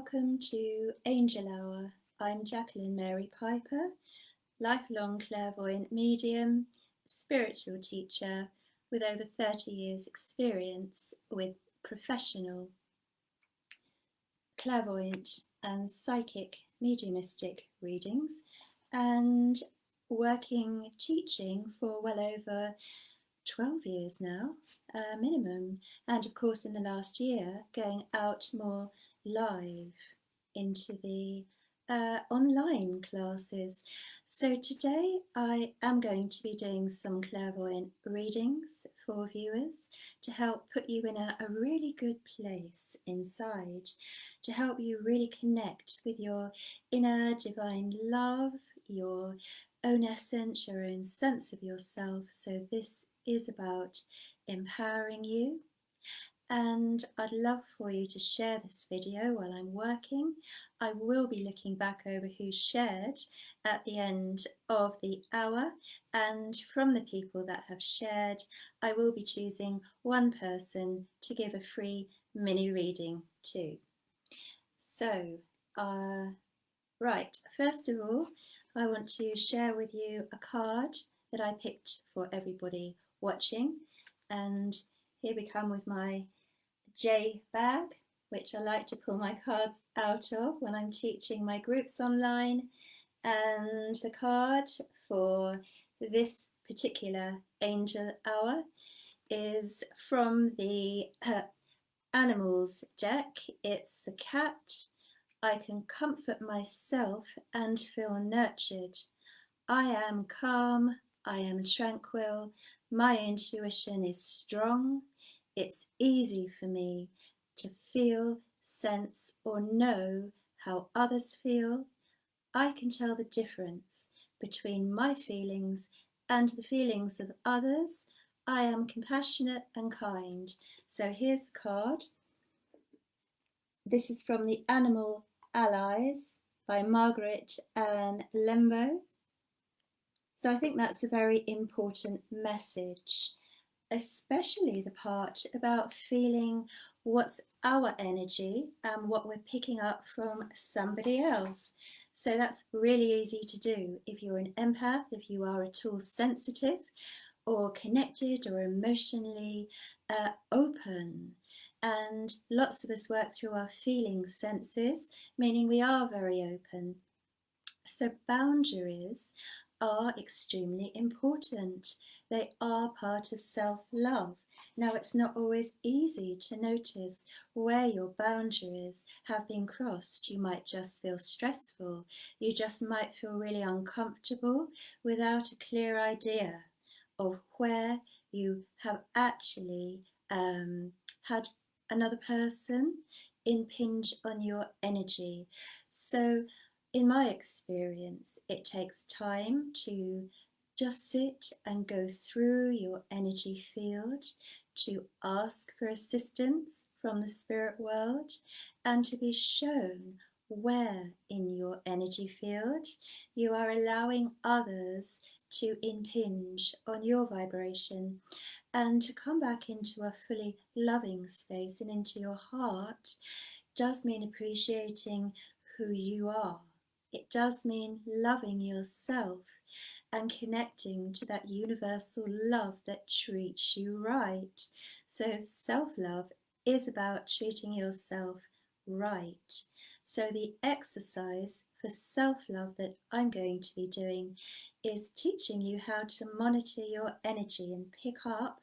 Welcome to Angel Hour. I'm Jacqueline Mary Piper, lifelong clairvoyant medium, spiritual teacher with over 30 years experience with professional clairvoyant and psychic mediumistic readings, and teaching for well over 12 years now, minimum, and of course in the last year going out more live into the online classes. So today I am going to be doing some clairvoyant readings for viewers to help put you in a really good place inside, to help you really connect with your inner divine love, your own essence, your own sense of yourself. So this is about empowering you, and I'd love for you to share this video while I'm working. I will be looking back over who shared at the end of the hour, and from the people that have shared, I will be choosing one person to give a free mini reading to. So, right, first of all, I want to share with you a card that I picked for everybody watching, and here we come with my J bag, which I like to pull my cards out of when I'm teaching my groups online. And the card for this particular angel hour is from the animals deck. It's the cat. I can comfort myself and feel nurtured. I am calm. I am tranquil. My intuition is strong. It's easy for me to feel, sense, or know how others feel. I can tell the difference between my feelings and the feelings of others. I am compassionate and kind. So here's the card. This is from the Animal Allies by Margaret Ann Lembo. So I think that's a very important message, especially the part about feeling what's our energy and what we're picking up from somebody else. So that's really easy to do if you're an empath, if you are at all sensitive or connected or emotionally open. And lots of us work through our feeling senses, meaning we are very open. So boundaries are extremely important. They are part of self-love. Now, it's not always easy to notice where your boundaries have been crossed. You might just feel stressful. You just might feel really uncomfortable without a clear idea of where you have actually had another person impinge on your energy. So in my experience, it takes time to just sit and go through your energy field, to ask for assistance from the spirit world, and to be shown where in your energy field you are allowing others to impinge on your vibration, and to come back into a fully loving space and into your heart does mean appreciating who you are. It does mean loving yourself and connecting to that universal love that treats you right. So self-love is about treating yourself right. So the exercise for self-love that I'm going to be doing is teaching you how to monitor your energy and pick up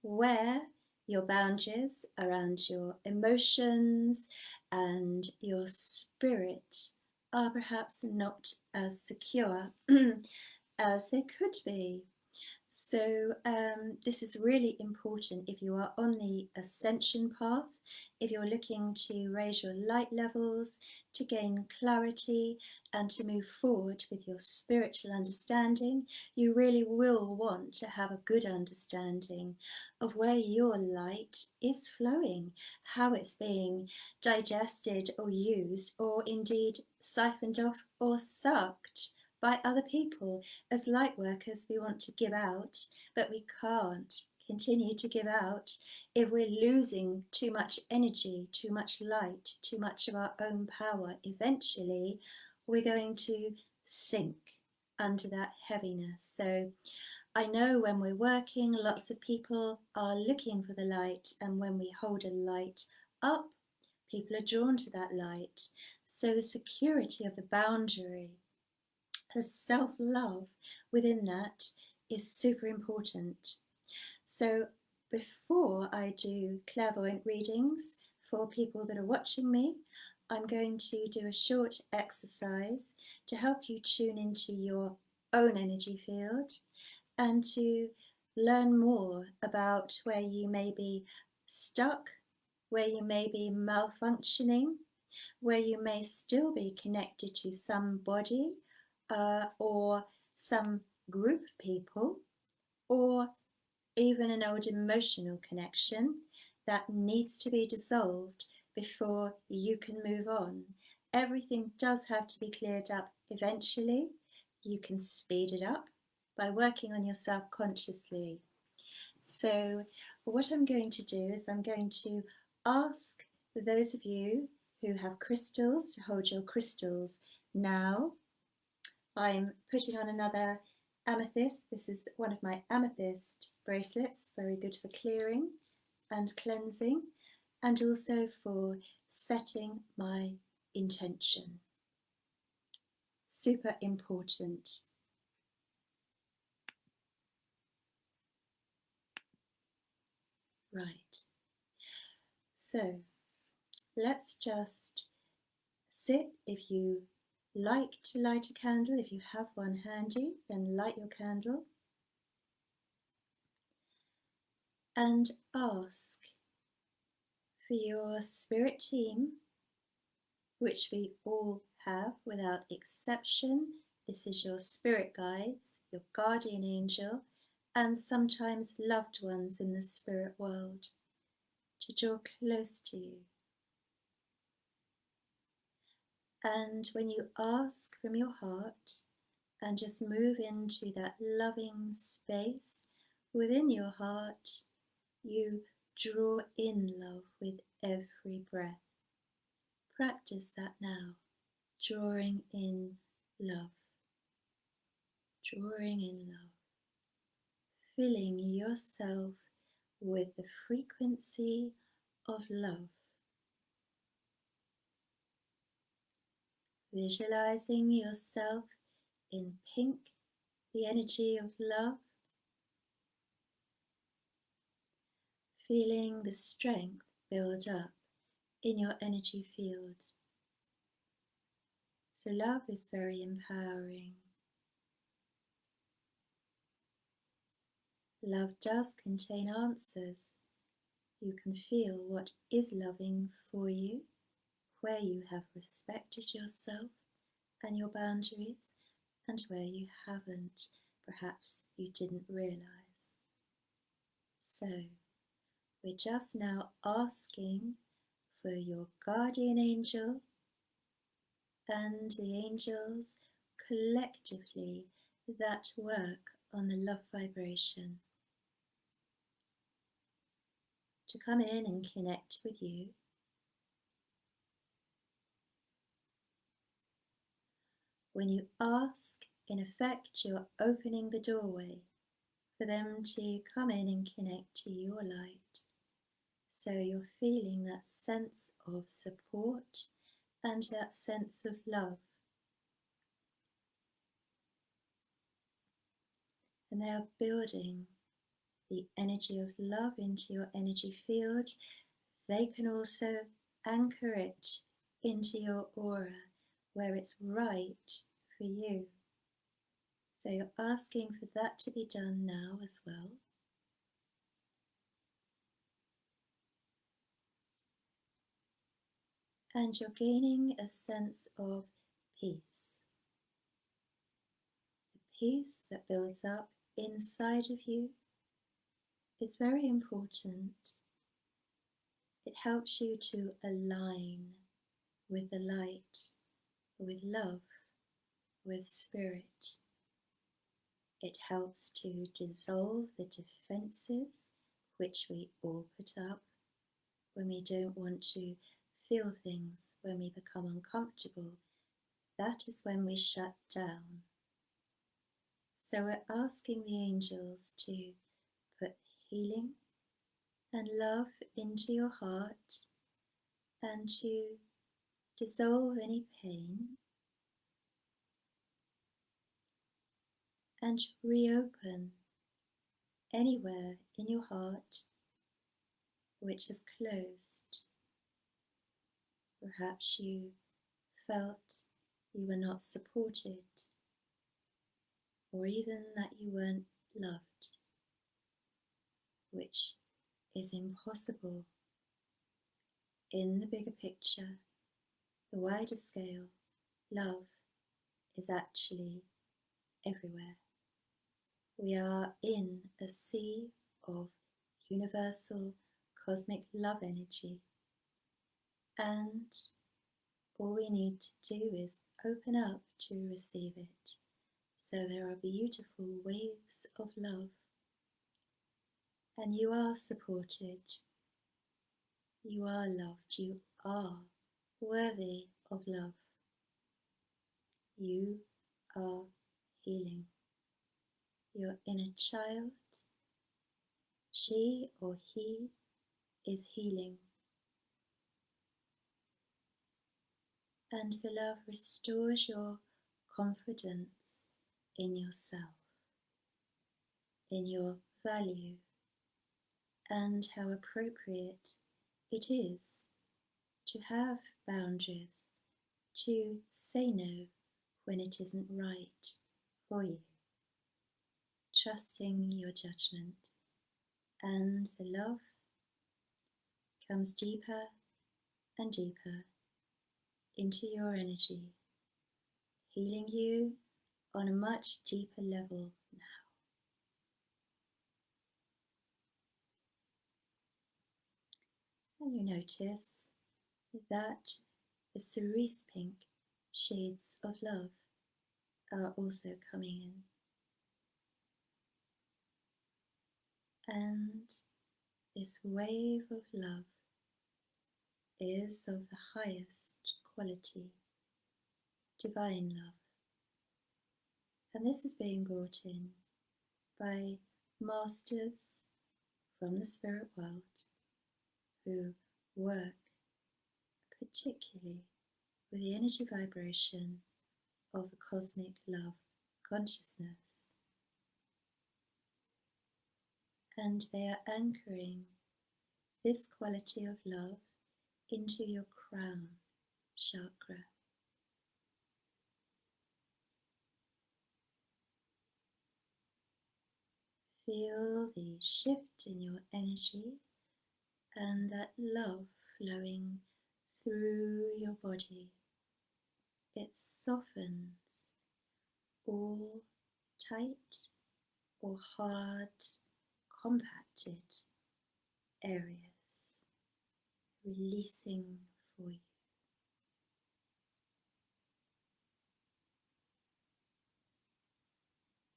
where your boundaries around your emotions and your spirit are perhaps not as secure as they could be. So this is really important if you are on the ascension path, if you're looking to raise your light levels, to gain clarity and to move forward with your spiritual understanding. You really will want to have a good understanding of where your light is flowing, how it's being digested or used, or indeed siphoned off or sucked by other people. As light workers, we want to give out, but we can't continue to give out if we're losing too much energy, too much light, too much of our own power. Eventually, we're going to sink under that heaviness. So I know when we're working, lots of people are looking for the light, and when we hold a light up, people are drawn to that light. So the security of the boundary, the self-love within that is super important. So before I do clairvoyant readings for people that are watching me, I'm going to do a short exercise to help you tune into your own energy field and to learn more about where you may be stuck, where you may be malfunctioning, where you may still be connected to somebody or some group of people, or even an old emotional connection that needs to be dissolved before you can move on. Everything does have to be cleared up eventually. You can speed it up by working on yourself consciously. So what I'm going to do is I'm going to ask those of you who have crystals to hold your crystals now. I'm putting on another amethyst. This is one of my amethyst bracelets, very good for clearing and cleansing, and also for setting my intention. Super important. Right. So let's just sit. If you like to light a candle, if you have one handy, then light your candle and ask for your spirit team, which we all have without exception. This is your spirit guides, your guardian angel, and sometimes loved ones in the spirit world, to draw close to you. And when you ask from your heart and just move into that loving space within your heart, you draw in love with every breath. Practice that now, drawing in love, drawing in love, filling yourself with the frequency of love. Visualizing yourself in pink, the energy of love, feeling the strength build up in your energy field. So love is very empowering. Love does contain answers. You can feel what is loving for you, where you have respected yourself and your boundaries, and where you haven't, perhaps you didn't realize. So, we're just now asking for your guardian angel and the angels collectively that work on the love vibration to come in and connect with you. When you ask, in effect, you're opening the doorway for them to come in and connect to your light. So you're feeling that sense of support and that sense of love. And they are building the energy of love into your energy field. They can also anchor it into your aura where it's right for you. So you're asking for that to be done now as well. And you're gaining a sense of peace. The peace that builds up inside of you is very important. It helps you to align with the light, with love, with spirit. It helps to dissolve the defences which we all put up when we don't want to feel things, when we become uncomfortable. That is when we shut down. So we're asking the angels to put healing and love into your heart and to dissolve any pain and reopen anywhere in your heart which is closed. Perhaps you felt you were not supported, or even that you weren't loved, which is impossible. In the bigger picture, the wider scale, love is actually everywhere. We are in a sea of universal cosmic love energy, and all we need to do is open up to receive it. So there are beautiful waves of love, and you are supported, you are loved, you are worthy of love, you are healing. Your inner child, she or he is healing, and the love restores your confidence in yourself, in your value, and how appropriate it is to have boundaries, to say no when it isn't right for you, trusting your judgment, and the love comes deeper and deeper into your energy, healing you on a much deeper level now. And you notice that the cerise pink shades of love are also coming in. And this wave of love is of the highest quality, divine love. And this is being brought in by masters from the spirit world who work particularly with the energy vibration of the cosmic love consciousness. And they are anchoring this quality of love into your crown chakra. Feel the shift in your energy and that love flowing through your body. It softens all tight or hard, compacted areas, releasing for you.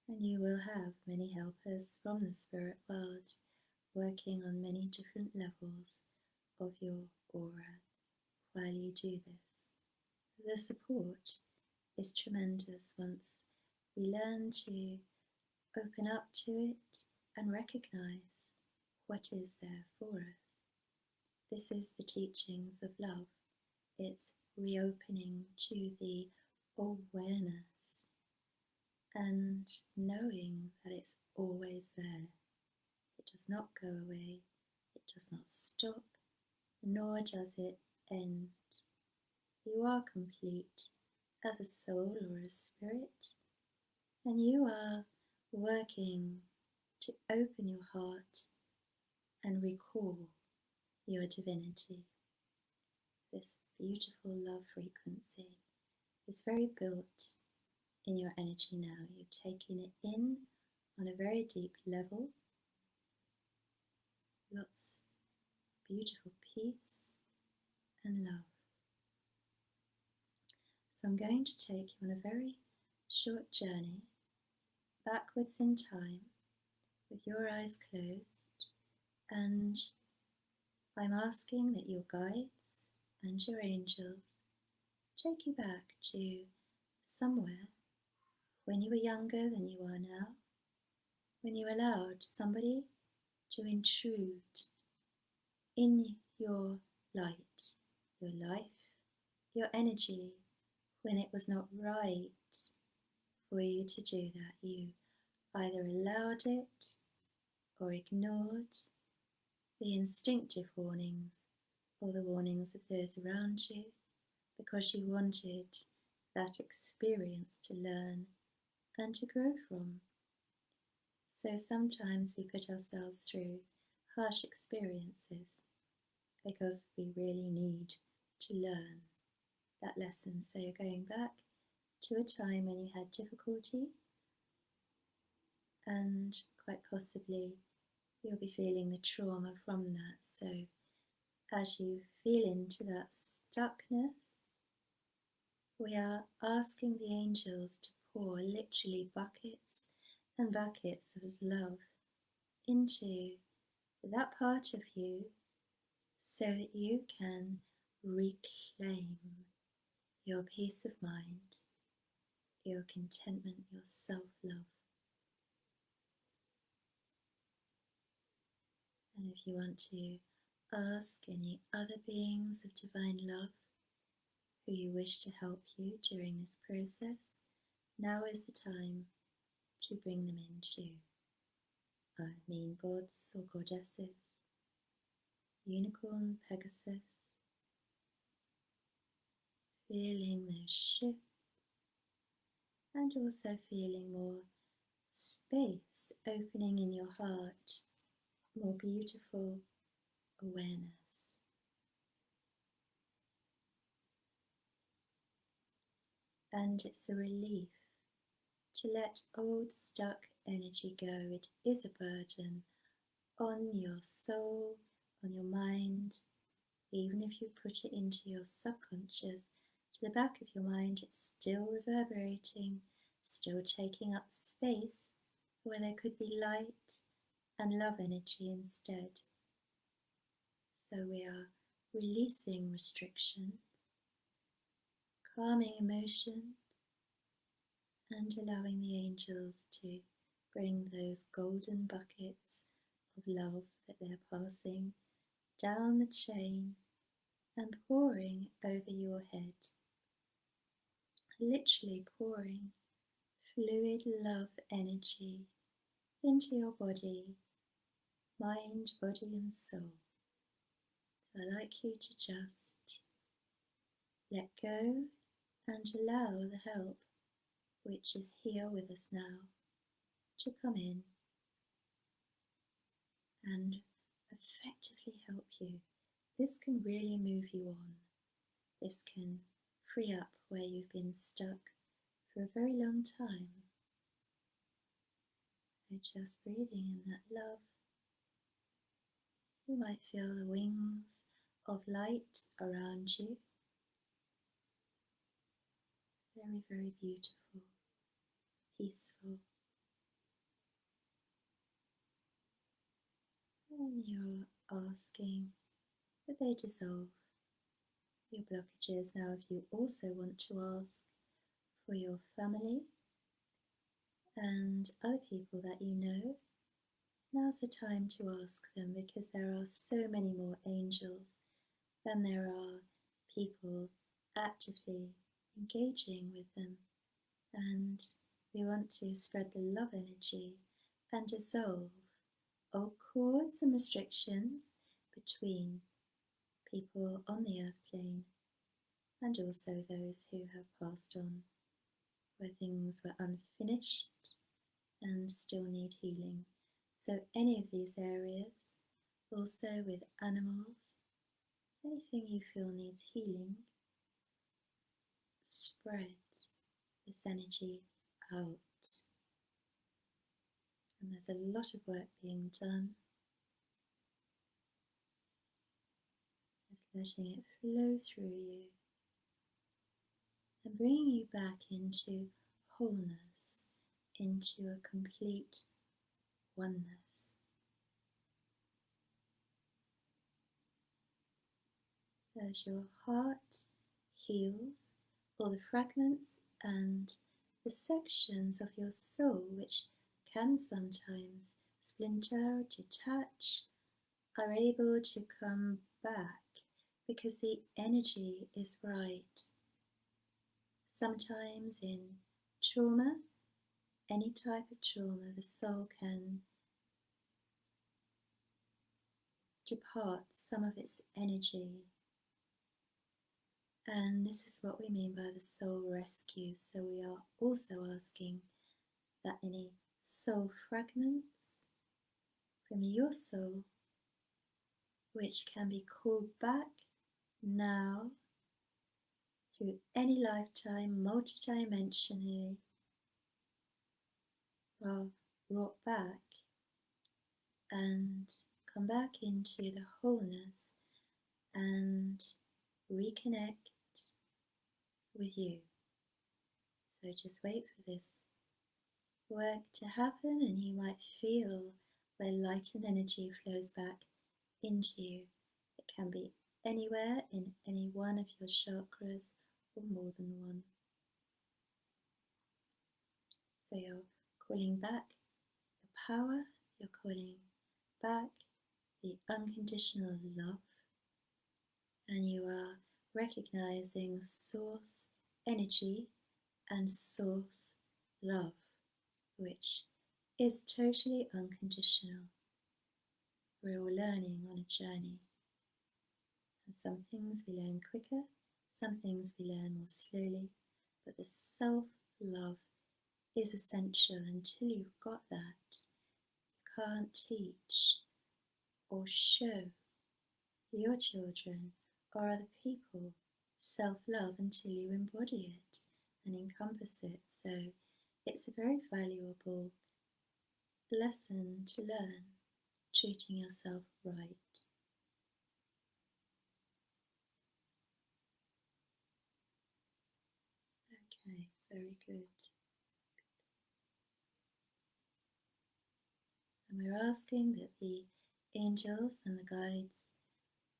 And you will have many helpers from the spirit world working on many different levels of your aura while you do this. The support is tremendous once we learn to open up to it and recognize what is there for us. This is the teachings of love. It's reopening to the awareness and knowing that it's always there. It does not go away, it does not stop, nor does it end. You are complete as a soul or a spirit, and you are working to open your heart and recall your divinity. This beautiful love frequency is very built in your energy now. You're taking it in on a very deep level. Lots of beautiful peace and love. So I'm going to take you on a very short journey backwards in time with your eyes closed, and I'm asking that your guides and your angels take you back to somewhere when you were younger than you are now, when you allowed somebody to intrude in your light, your life, your energy, when it was not right for you to do that. You either allowed it or ignored the instinctive warnings or the warnings of those around you because you wanted that experience to learn and to grow from. So sometimes we put ourselves through harsh experiences because we really need to learn that lesson. So you're going back to a time when you had difficulty, and quite possibly you'll be feeling the trauma from that. So as you feel into that stuckness, we are asking the angels to pour literally buckets and buckets of love into that part of you so that you can reclaim your peace of mind, your contentment, your self-love. And if you want to ask any other beings of divine love who you wish to help you during this process, now is the time to bring them into. I mean gods or goddesses, unicorn, Pegasus, feeling those shifts and also feeling more space opening in your heart, more beautiful awareness. And it's a relief to let old stuck energy go. It is a burden on your soul, on your mind. Even if you put it into your subconscious, to the back of your mind, it's still reverberating, still taking up space where there could be light and love energy instead. So we are releasing restriction, calming emotions, and allowing the angels to bring those golden buckets of love that they're passing down the chain and pouring over your head. Literally pouring fluid love energy into your body, mind, body and soul. So I'd like you to just let go and allow the help, which is here with us now, to come in and effectively help you. This can really move you on. This can free up where you've been stuck for a very long time. So just breathing in that love. You might feel the wings of light around you. Very, very beautiful, peaceful. And you're asking that they dissolve your blockages. Now, if you also want to ask for your family and other people that you know, now's the time to ask them, because there are so many more angels than there are people actively engaging with them. And we want to spread the love energy and dissolve all cords and restrictions between people on the earth plane and also those who have passed on, where things were unfinished and still need healing. So any of these areas, also with animals, anything you feel needs healing, spread this energy out. And there's a lot of work being done. Just letting it flow through you and bringing you back into wholeness, into a complete oneness. As your heart heals all the fragments and the sections of your soul which can sometimes splinter or detach, are able to come back because the energy is right. Sometimes in trauma, any type of trauma, the soul can depart some of its energy. And this is what we mean by the soul rescue. So we are also asking that any soul fragments from your soul, which can be called back now through any lifetime, multidimensionally, are brought back and come back into the wholeness and reconnect with you. So just wait for this work to happen, and you might feel where light and energy flows back into you. It can be anywhere in any one of your chakras or more than one. So you're calling back the power, you're calling back the unconditional love, and you are recognizing source energy and source love, which is totally unconditional. We're all learning on a journey, and some things we learn quicker, some things we learn more slowly, but the self-love is essential. Until you've got that, you can't teach or show your children or other people self-love until you embody it and encompass it. So it's a very valuable lesson to learn, treating yourself right. Okay, very good. And we're asking that the angels and the guides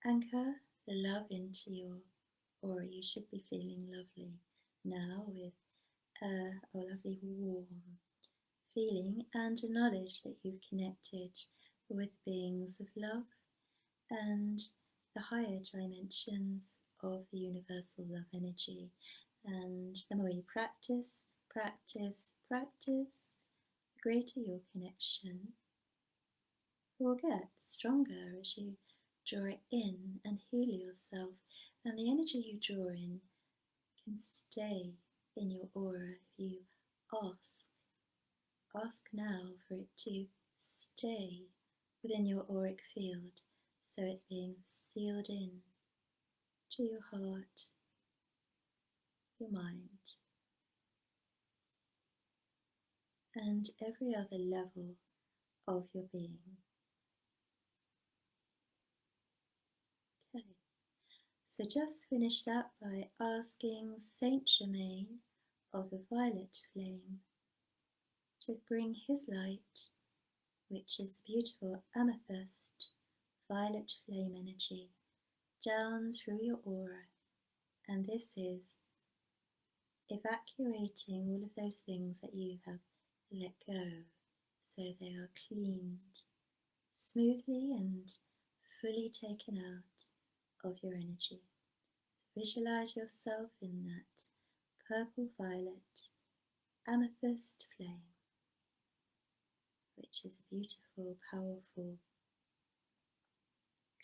anchor the love into your aura. You should be feeling lovely now with a lovely warm feeling and a knowledge that you've connected with beings of love and the higher dimensions of the universal love energy. And the more you practice, the greater your connection will get stronger as you draw it in and heal yourself. And the energy you draw in can stay in your aura if you ask now for it to stay within your auric field, so it's being sealed in to your heart, your mind, and every other level of your being. Okay, so just finish that by asking Saint Germain of the violet flame to bring his light, which is beautiful amethyst violet flame energy, down through your aura. And this is evacuating all of those things that you have let go, so they are cleaned smoothly and fully taken out of your energy. Visualize yourself in that purple violet amethyst flame, which is a beautiful, powerful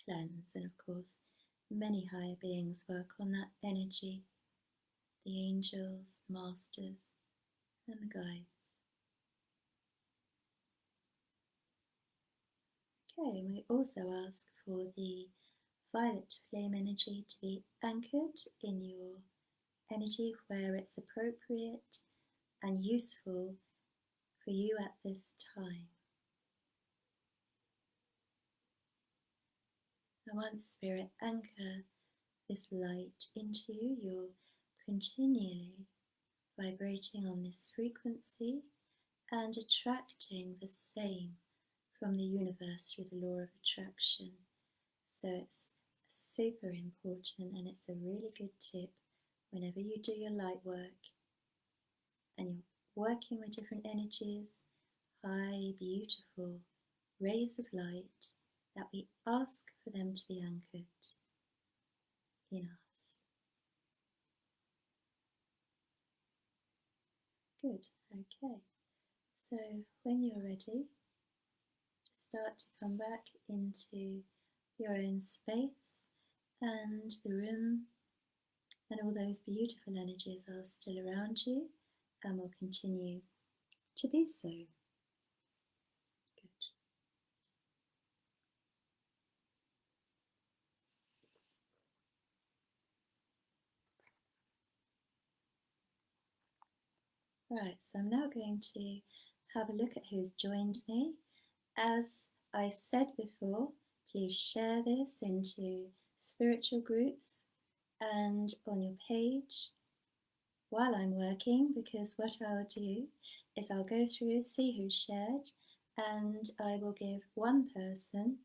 cleanse. And of course, many higher beings work on that energy, the angels, masters, and the guides. Okay, and we also ask for the violet flame energy to be anchored in your energy where it's appropriate and useful for you at this time. And once Spirit anchor this light into you, you'll continually vibrating on this frequency and attracting the same from the universe through the law of attraction. So it's super important, and it's a really good tip whenever you do your light work and you're working with different energies, high, beautiful rays of light, that we ask for them to be anchored in us. Good, okay. So when you're ready, start to come back into your own space, and the room and all those beautiful energies are still around you and will continue to be so. Good. Right, so I'm now going to have a look at who's joined me. As I said before, please share this into spiritual groups and on your page while I'm working, because what I'll do is I'll go through, see who's shared, and I will give one person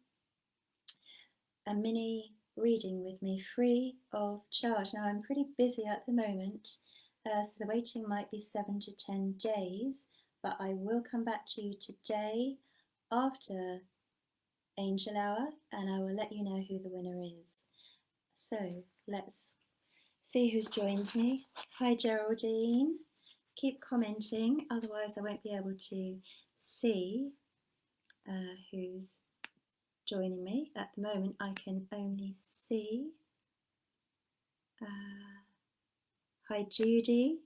a mini reading with me free of charge. Now I'm pretty busy at the moment, so the waiting might be 7 to 10 days, but I will come back to you today after Angel Hour, and I will let you know who the winner is. So let's see who's joined me. Hi Geraldine, keep commenting, otherwise I won't be able to see who's joining me. At the moment I can only see. Hi Judy.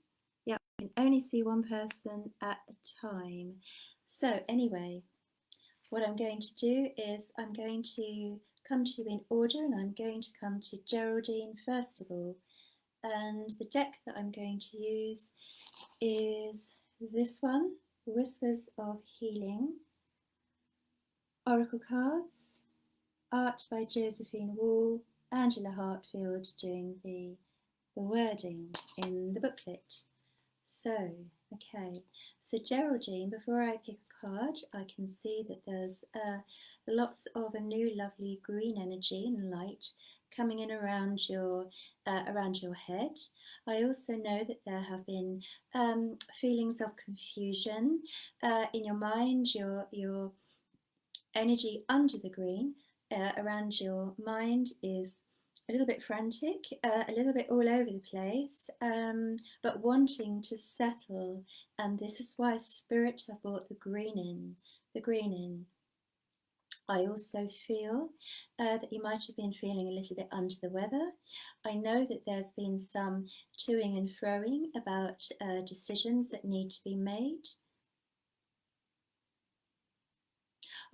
Yeah, I can only see one person at a time. So anyway, what I'm going to do is I'm going to come to you in order, and I'm going to come to Geraldine first of all. And the deck that I'm going to use is this one, Whispers of Healing, Oracle cards, art by Josephine Wall, Angela Hartfield doing the wording in the booklet. So, okay, so Geraldine, before I pick a card, I can see that there's lots of a new lovely green energy and light coming in around your head. I also know that there have been feelings of confusion in your mind, your energy under the green around your mind is a little bit frantic, a little bit all over the place, but wanting to settle. And this is why Spirit have brought the green in. I also feel that you might have been feeling a little bit under the weather. I know that there's been some toing and froing about decisions that need to be made.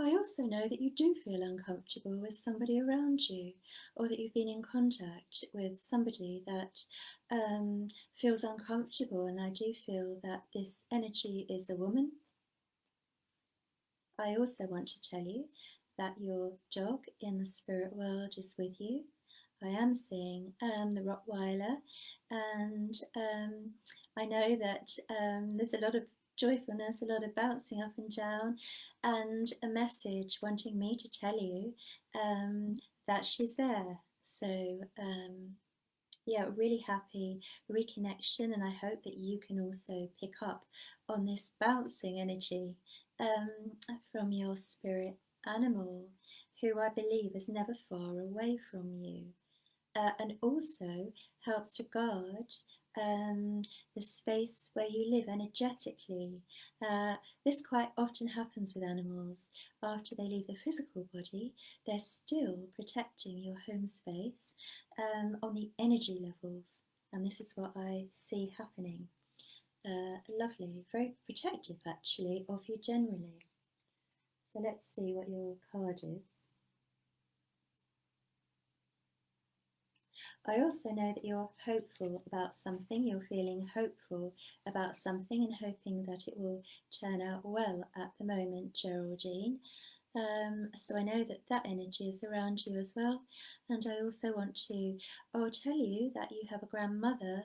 I also know that you do feel uncomfortable with somebody around you, or that you've been in contact with somebody that feels uncomfortable, and I do feel that this energy is a woman. I also want to tell you that your dog in the spirit world is with you. I am seeing the Rottweiler, and I know that there's a lot of joyfulness, a lot of bouncing up and down, and a message wanting me to tell you that she's there. So yeah, really happy reconnection, and I hope that you can also pick up on this bouncing energy from your spirit animal, who I believe is never far away from you. And also helps to guard the space where you live energetically. This quite often happens with animals. After they leave the physical body, they're still protecting your home space on the energy levels. And this is what I see happening. Lovely, very protective actually of you generally. So let's see what your card is. I also know that you're hopeful about something, you're feeling hopeful about something and hoping that it will turn out well at the moment, Geraldine. So I know that that energy is around you as well. And I also want to tell you that you have a grandmother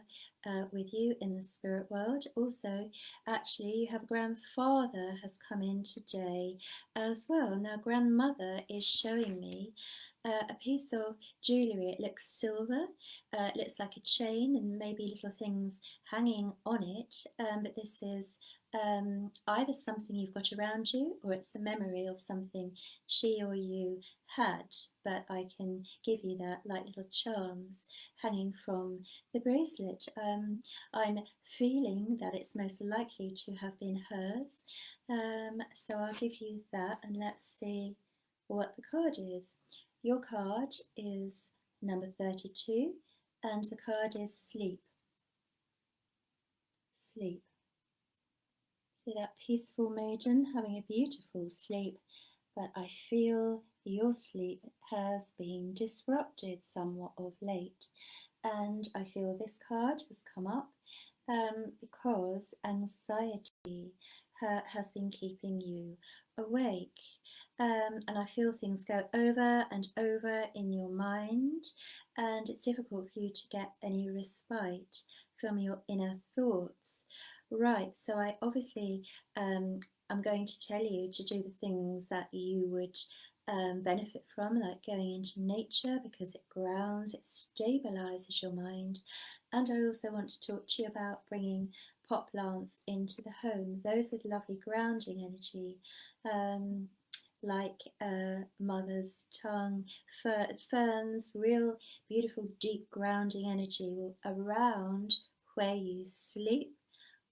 with you in the spirit world. Also, actually, you have a grandfather has come in today as well. Now, grandmother is showing me a piece of jewellery. It looks silver, it looks like a chain and maybe little things hanging on it, but this is either something you've got around you or it's a memory of something she or you had, but I can give you that like little charms hanging from the bracelet. I'm feeling that it's most likely to have been hers, so I'll give you that and let's see what the card is. Your card is number 32 and the card is sleep. Sleep. See that peaceful maiden having a beautiful sleep, but I feel your sleep has been disrupted somewhat of late. And I feel this card has come up because anxiety has been keeping you awake. And I feel things go over and over in your mind, and it's difficult for you to get any respite from your inner thoughts. Right, so I obviously I'm going to tell you to do the things that you would benefit from, like going into nature because it grounds, it stabilizes your mind. And I also want to talk to you about bringing pot plants into the home, those with lovely grounding energy, like mother's tongue, ferns, real beautiful deep grounding energy around where you sleep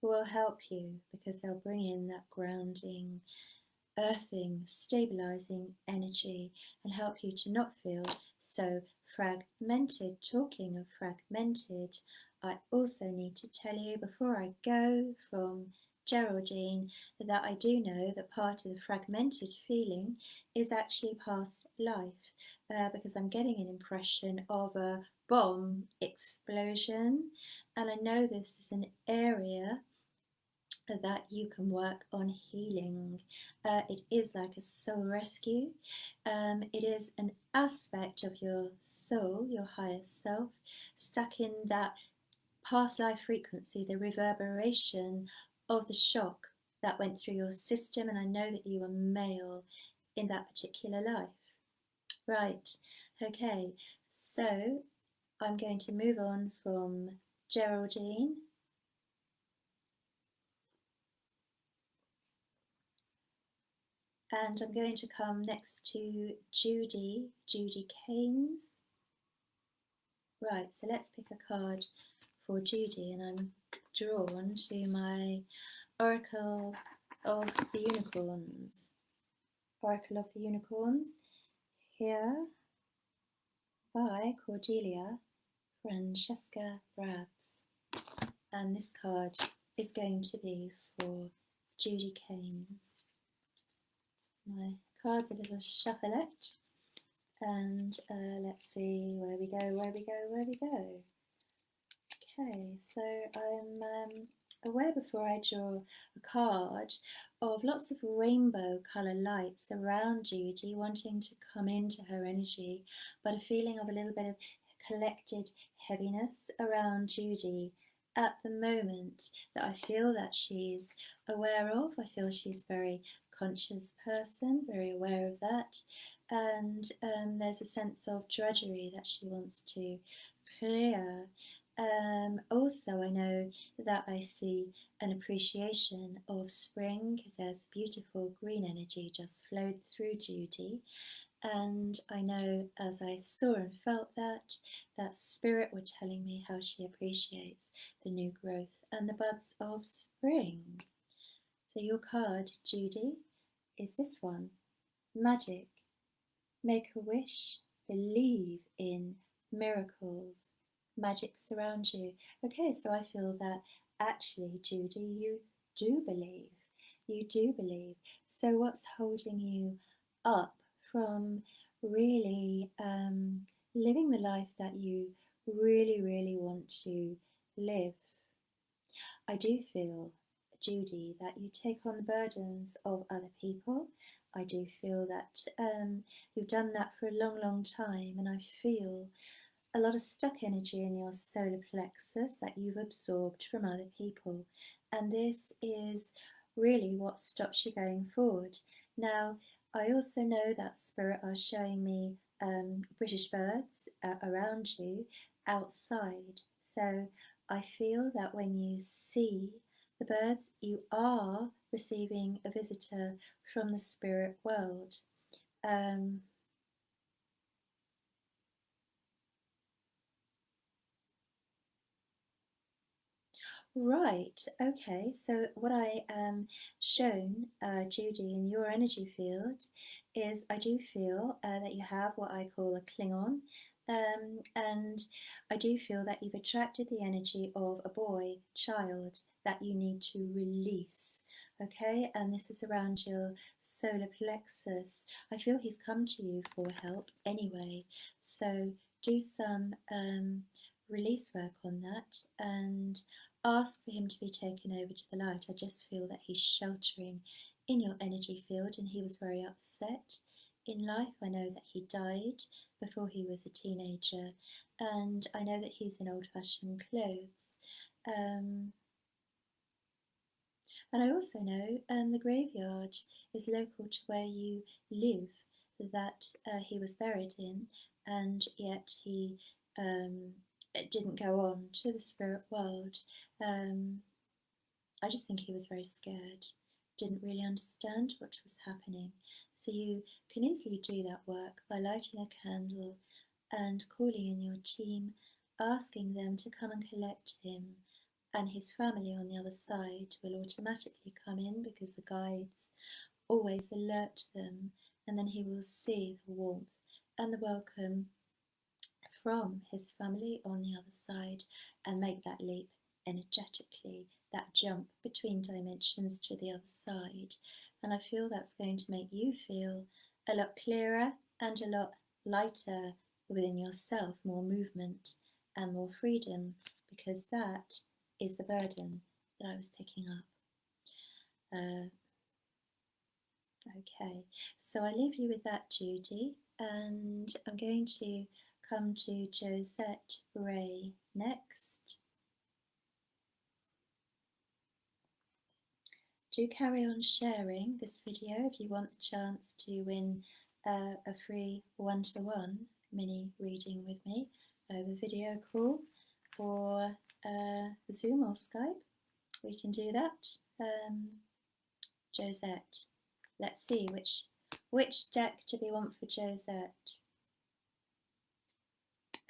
will help you because they'll bring in that grounding, earthing, stabilizing energy and help you to not feel so fragmented. Talking of fragmented, I also need to tell you before I go from Geraldine that I do know that part of the fragmented feeling is actually past life, because I'm getting an impression of a bomb explosion, and I know this is an area that you can work on healing. It is like a soul rescue. It is an aspect of your soul, your higher self, stuck in that past life frequency, the reverberation of the shock that went through your system. And I know that you were male in that particular life. Right, okay, so I'm going to move on from Geraldine. And I'm going to come next to Judy Keynes. Right, so let's pick a card for Judy, and I'm drawn to my Oracle of the Unicorns. Oracle of the Unicorns, here by Cordelia Francesca Brabs. And this card is going to be for Judy Keynes. My cards a little shufflette, and let's see where we go. Okay, so I'm aware before I draw a card of lots of rainbow colour lights around Judy, wanting to come into her energy, but a feeling of a little bit of collected heaviness around Judy at the moment that I feel that she's aware of. I feel she's a very conscious person, very aware of that, and there's a sense of drudgery that she wants to clear. Also, I know that I see an appreciation of spring because there's beautiful green energy just flowed through Judy. And I know as I saw and felt that spirit were telling me how she appreciates the new growth and the buds of spring. So your card, Judy, is this one. Magic. Make a wish. Believe in miracles. Magic surrounds you. Okay, so I feel that actually, Judy, you do believe. You do believe. So what's holding you up from really living the life that you really want to live? I do feel, Judy, that you take on the burdens of other people. I do feel that you've done that for a long, long time, and I feel a lot of stuck energy in your solar plexus that you've absorbed from other people. And this is really what stops you going forward. Now, I also know that Spirit are showing me British birds around you outside. So I feel that when you see the birds, you are receiving a visitor from the spirit world. Right, okay. So, what I am shown, Judy, in your energy field is I do feel that you have what I call a Klingon, and I do feel that you've attracted the energy of a boy, child, that you need to release. Okay, and this is around your solar plexus. I feel he's come to you for help anyway, so do some release work on that and ask for him to be taken over to the light. I just feel that he's sheltering in your energy field and he was very upset in life. I know that he died before he was a teenager, and I know that he's in old-fashioned clothes. And I also know the graveyard is local to where you live, that he was buried in, and yet he didn't go on to the spirit world. I just think he was very scared, didn't really understand what was happening. So you can easily do that work by lighting a candle and calling in your team, asking them to come and collect him, and his family on the other side will automatically come in because the guides always alert them, and then he will see the warmth and the welcome from his family on the other side and make that leap energetically, that jump between dimensions to the other side. And I feel that's going to make you feel a lot clearer and a lot lighter within yourself, more movement and more freedom, because that is the burden that I was picking up. Okay, so I leave you with that, Judy, and I'm going to come to Josette Ray next. Do carry on sharing this video if you want the chance to win a free one-to-one mini reading with me over video call or Zoom or Skype. We can do that. Josette, let's see which deck do we want for Josette.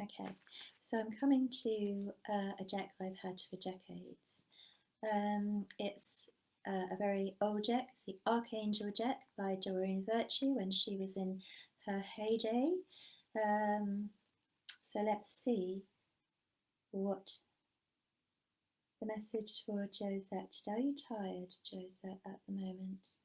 Okay, so I'm coming to a deck I've had for decades. It's a very old deck. It's the Archangel deck by Doreen Virtue when she was in her heyday. So let's see what the message for Josette. Are you tired, Josette, at the moment?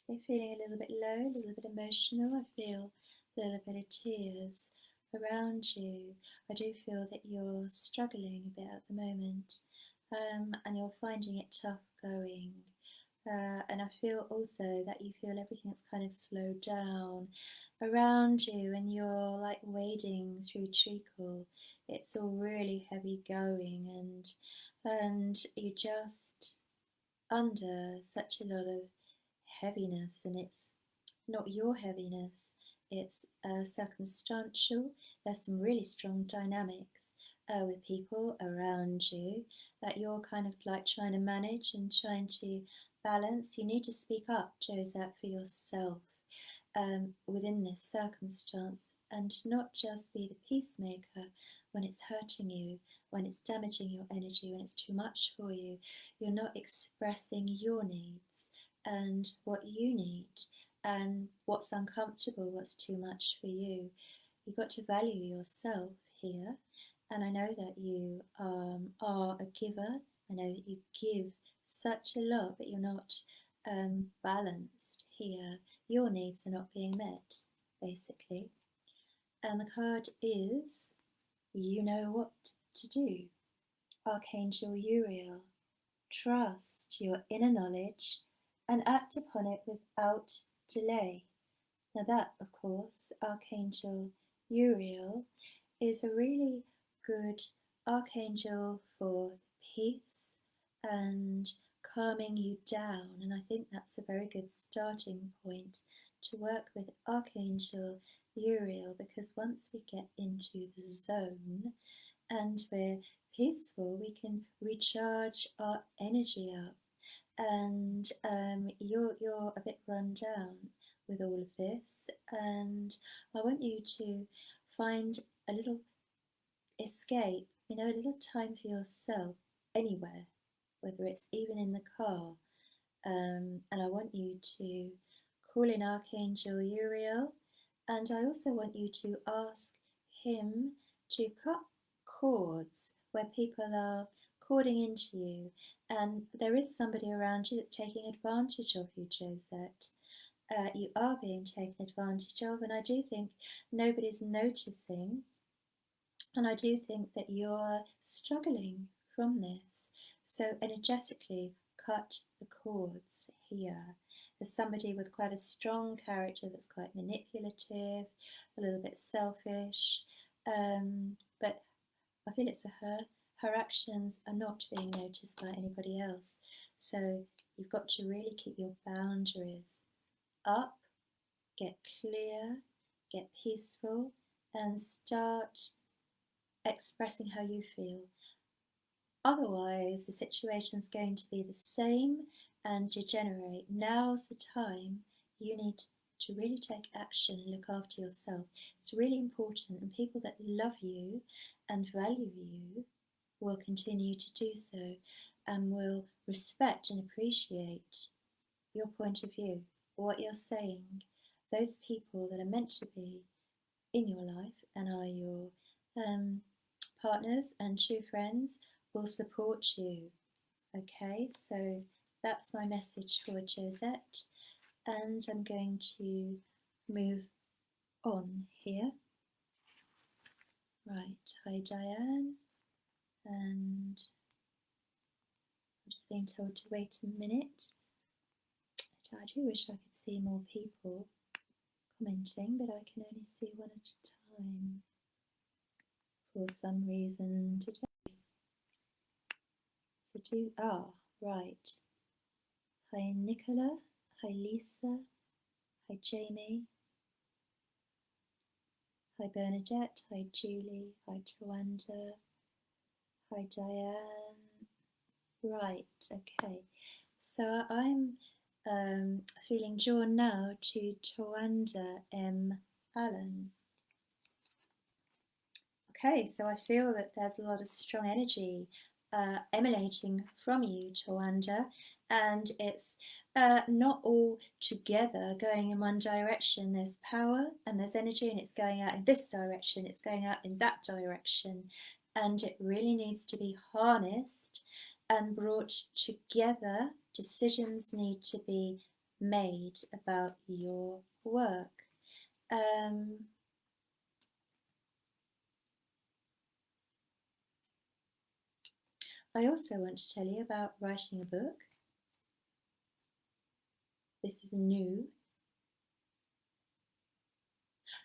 Are you feeling a little bit low, a little bit emotional? I feel a little bit of tears around you. I do feel that you're struggling a bit at the moment, and you're finding it tough going. And I feel also that you feel everything's kind of slowed down around you and you're like wading through treacle. It's all really heavy going, and you're just under such a lot of heaviness, and it's not your heaviness, it's circumstantial. There's some really strong dynamics with people around you that you're kind of like trying to manage and trying to balance. You need to speak up, Josette, for yourself within this circumstance, and not just be the peacemaker when it's hurting you, when it's damaging your energy, when it's too much for you. You're not expressing your needs and what you need and what's uncomfortable, what's too much for you. You've got to value yourself here, and I know that you are a giver. I know that you give such a lot, but you're not balanced here. Your needs are not being met, basically. And the card is, you know what to do. Archangel Urielle, trust your inner knowledge and act upon it without delay. Now that, of course, Archangel Urielle is a really good archangel for peace and calming you down, and I think that's a very good starting point to work with Archangel Urielle, because once we get into the zone and we're peaceful, we can recharge our energy up. And you're a bit run down with all of this, and I want you to find a little escape, a little time for yourself anywhere, whether it's even in the car. And I want you to call in Archangel Uriel, and I also want you to ask him to cut cords where people are cording into you, and there is somebody around you that's taking advantage of you, Josette. You are being taken advantage of, and I do think nobody's noticing, and I do think that you're struggling from this. So energetically cut the cords here. There's somebody with quite a strong character that's quite manipulative, a little bit selfish, but I feel it's a her. Her actions are not being noticed by anybody else. So you've got to really keep your boundaries up, get clear, get peaceful, and start expressing how you feel. Otherwise, the situation's going to be the same and degenerate. Now's the time you need to really take action and look after yourself. It's really important, and people that love you and value you will continue to do so and will respect and appreciate your point of view, what you're saying. Those people that are meant to be in your life and are your partners and true friends will support you. Okay, so that's my message for Josette, and I'm going to move on here. Right, hi Diane, and I'm just being told to wait a minute. I do wish I could see more people commenting, but I can only see one at a time for some reason today. So right. Hi Nicola, hi Lisa, hi Jamie, hi Bernadette, hi Julie, hi Tawanda, hi Diane. Right, okay. So I'm feeling drawn now to Tawanda M. Allen. Okay, so I feel that there's a lot of strong energy emanating from you, Tawanda, and it's not all together going in one direction. There's power and there's energy, and it's going out in this direction, it's going out in that direction, and it really needs to be harnessed and brought together. Decisions need to be made about your work. I also want to tell you about writing a book. This is new.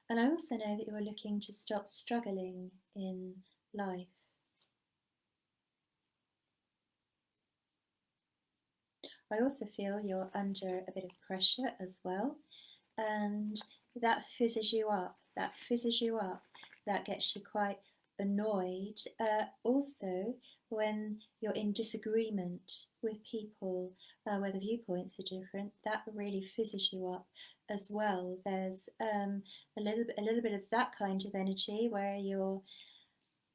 And I also know that you are looking to stop struggling in life. I also feel you're under a bit of pressure as well, and that fizzes you up, that gets you quite annoyed. Also, when you're in disagreement with people, where the viewpoints are different, that really fizzes you up as well. There's a little bit of that kind of energy where you're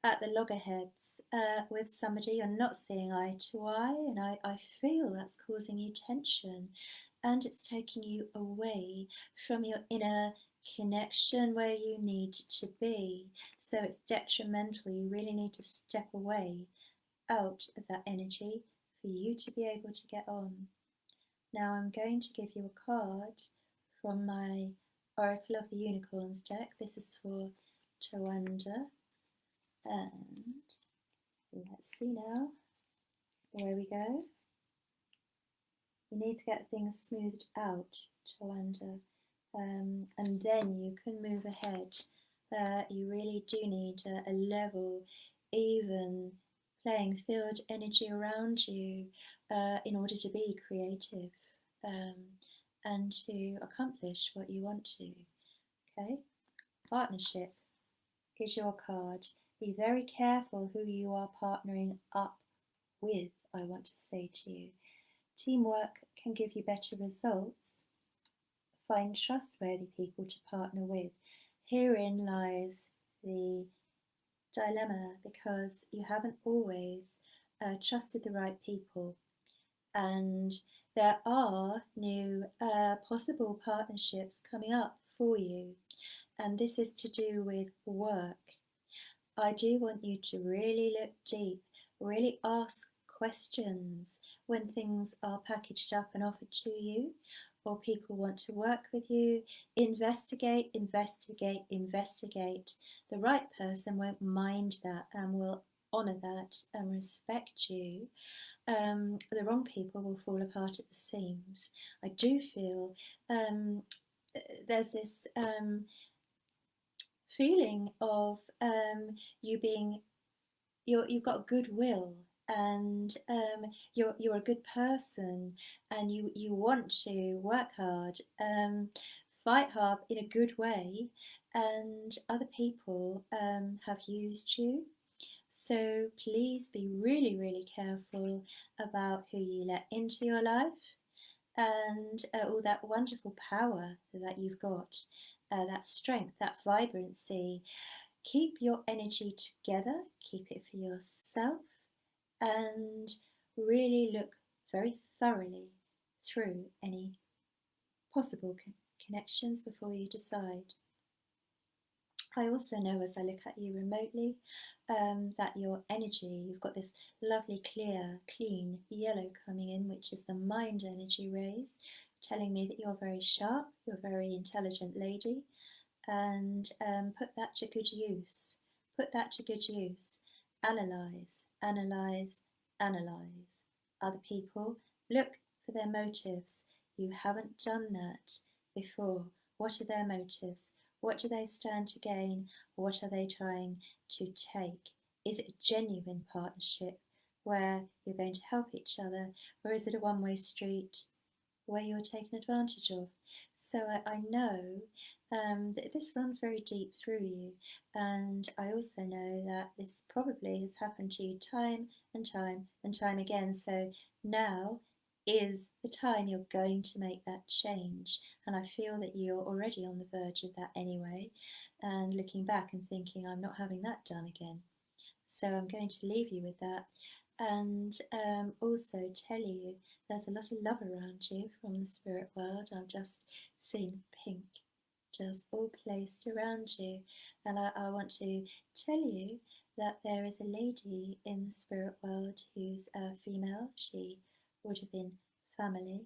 at the loggerheads with somebody, you're not seeing eye to eye, and I feel that's causing you tension, and it's taking you away from your inner connection where you need to be. So it's detrimental. You really need to step away out of that energy for you to be able to get on. Now I'm going to give you a card from my Oracle of the Unicorns deck. This is for Tawanda, and let's see now where we go. We need to get things smoothed out, Tawanda, and then you can move ahead. You really do need a level, even playing field energy around you in order to be creative and to accomplish what you want to. Okay, partnership is your card. Be very careful who you are partnering up with, I want to say to you. Teamwork can give you better results. Find trustworthy people to partner with. Herein lies the dilemma, because you haven't always trusted the right people, and there are new possible partnerships coming up for you, and this is to do with work. I do want you to really look deep, really ask questions when things are packaged up and offered to you, or people want to work with you. Investigate, investigate, investigate. The right person won't mind that and will honour that and respect you. The wrong people will fall apart at the seams. I do feel there's this feeling of you being, you've got goodwill, and you're a good person, and you want to work hard, fight hard in a good way, and other people have used you. So please be really, really careful about who you let into your life, and all that wonderful power that you've got, that strength, that vibrancy. Keep your energy together, keep it for yourself, and really look very thoroughly through any possible connections before you decide. I also know, as I look at you remotely, that your energy, you've got this lovely, clear, clean yellow coming in, which is the mind energy rays, telling me that you're very sharp, you're a very intelligent lady, and put that to good use. Put that to good use. Analyze, analyze, analyze other people. Look for their motives. You haven't done that before. What are their motives? What do they stand to gain? What are they trying to take? Is it a genuine partnership where you're going to help each other, or is it a one-way street where you're taken advantage of? So I know that this runs very deep through you, and I also know that this probably has happened to you time and time and time again. So now is the time you're going to make that change, and I feel that you're already on the verge of that anyway, and looking back and thinking, I'm not having that done again. So I'm going to leave you with that, and also tell you there's a lot of love around you from the spirit world. I'm just seeing pink just all placed around you, and I want to tell you that there is a lady in the spirit world who's a female. She would have been family,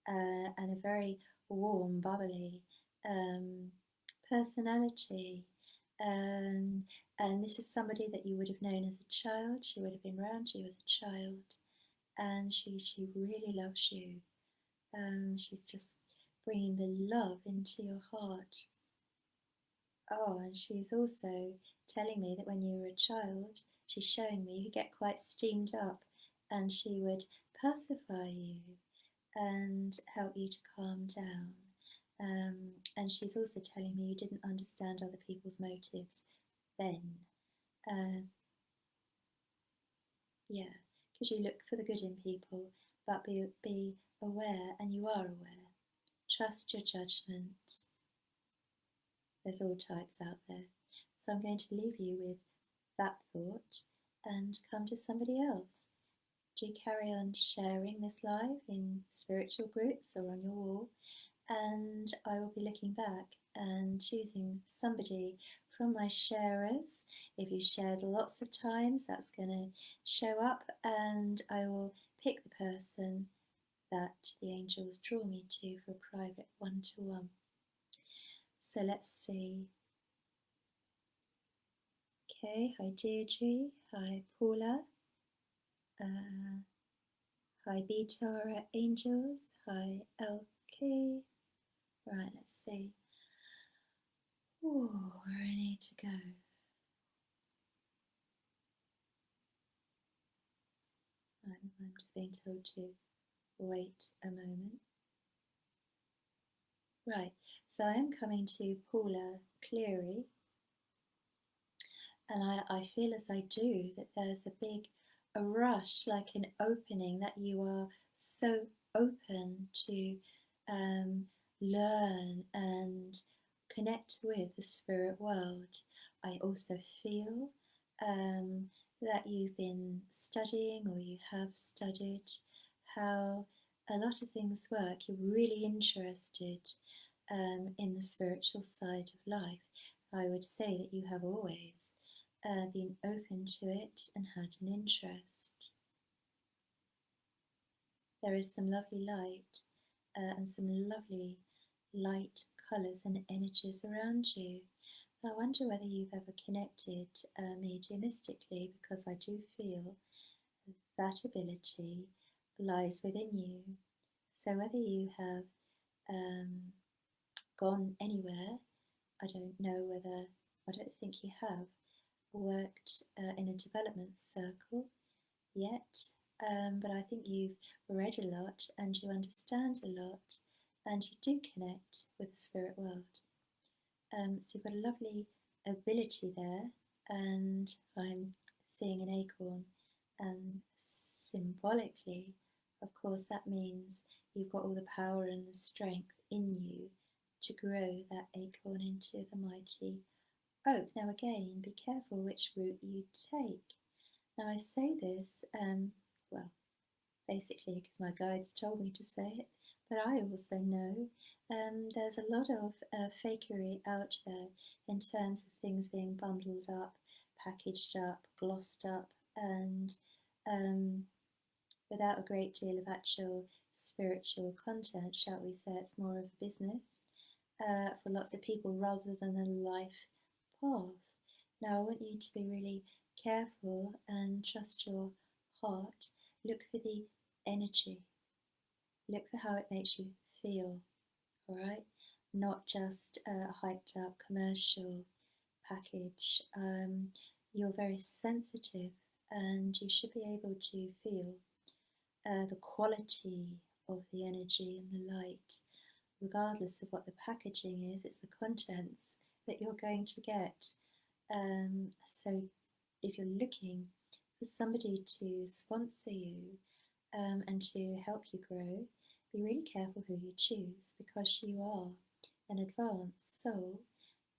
and a very warm, bubbly personality. And this is somebody that you would have known as a child. She would have been around you as a child, and she really loves you. She's just bringing the love into your heart. Oh, and she's also telling me that when you were a child, she's showing me you get quite steamed up, and she would pacify you and help you to calm down. And she's also telling me you didn't understand other people's motives then. Yeah, because you look for the good in people, but be aware, and you are aware. Trust your judgment. There's all types out there. So I'm going to leave you with that thought and come to somebody else. Do carry on sharing this live in spiritual groups or on your wall, and I will be looking back and choosing somebody from my sharers. If you shared lots of times, that's going to show up, and I will pick the person that the angels draw me to for a private one-to-one. So let's see. Okay, hi Deirdre, hi Paula, hi Beta Angels, hi LK, Right, let's see. Oh, where I need to go. I'm just being told to wait a moment. Right, so I am coming to Paula Cleary, and I feel as I do that there's a rush, like an opening, that you are so open to learn and connect with the spirit world. I also feel that you've been studying, or you have studied, how a lot of things work. You're really interested in the spiritual side of life. I would say that you have always been open to it and had an interest. There is some lovely light and some lovely light colours and energies around you. I wonder whether you've ever connected mediumistically, because I do feel that ability lies within you. So whether you have gone anywhere, I don't know whether, I don't think you have worked in a development circle yet, but I think you've read a lot and you understand a lot, and you do connect with the spirit world. So you've got a lovely ability there, and I'm seeing an acorn, and symbolically, of course, that means you've got all the power and the strength in you to grow that acorn into the mighty oak. Now, again, be careful which route you take. Now, I say this, well, basically because my guides told me to say it, but I also know there's a lot of fakery out there in terms of things being bundled up, packaged up, glossed up, and without a great deal of actual spiritual content, shall we say. It's more of a business for lots of people rather than a life path. Now, I want you to be really careful and trust your heart. Look for the energy. Look for how it makes you feel, all right? Not just a hyped up commercial package. You're very sensitive, and you should be able to feel the quality of the energy and the light, regardless of what the packaging is. It's the contents that you're going to get. So if you're looking for somebody to sponsor you and to help you grow, be really careful who you choose, because you are an advanced soul,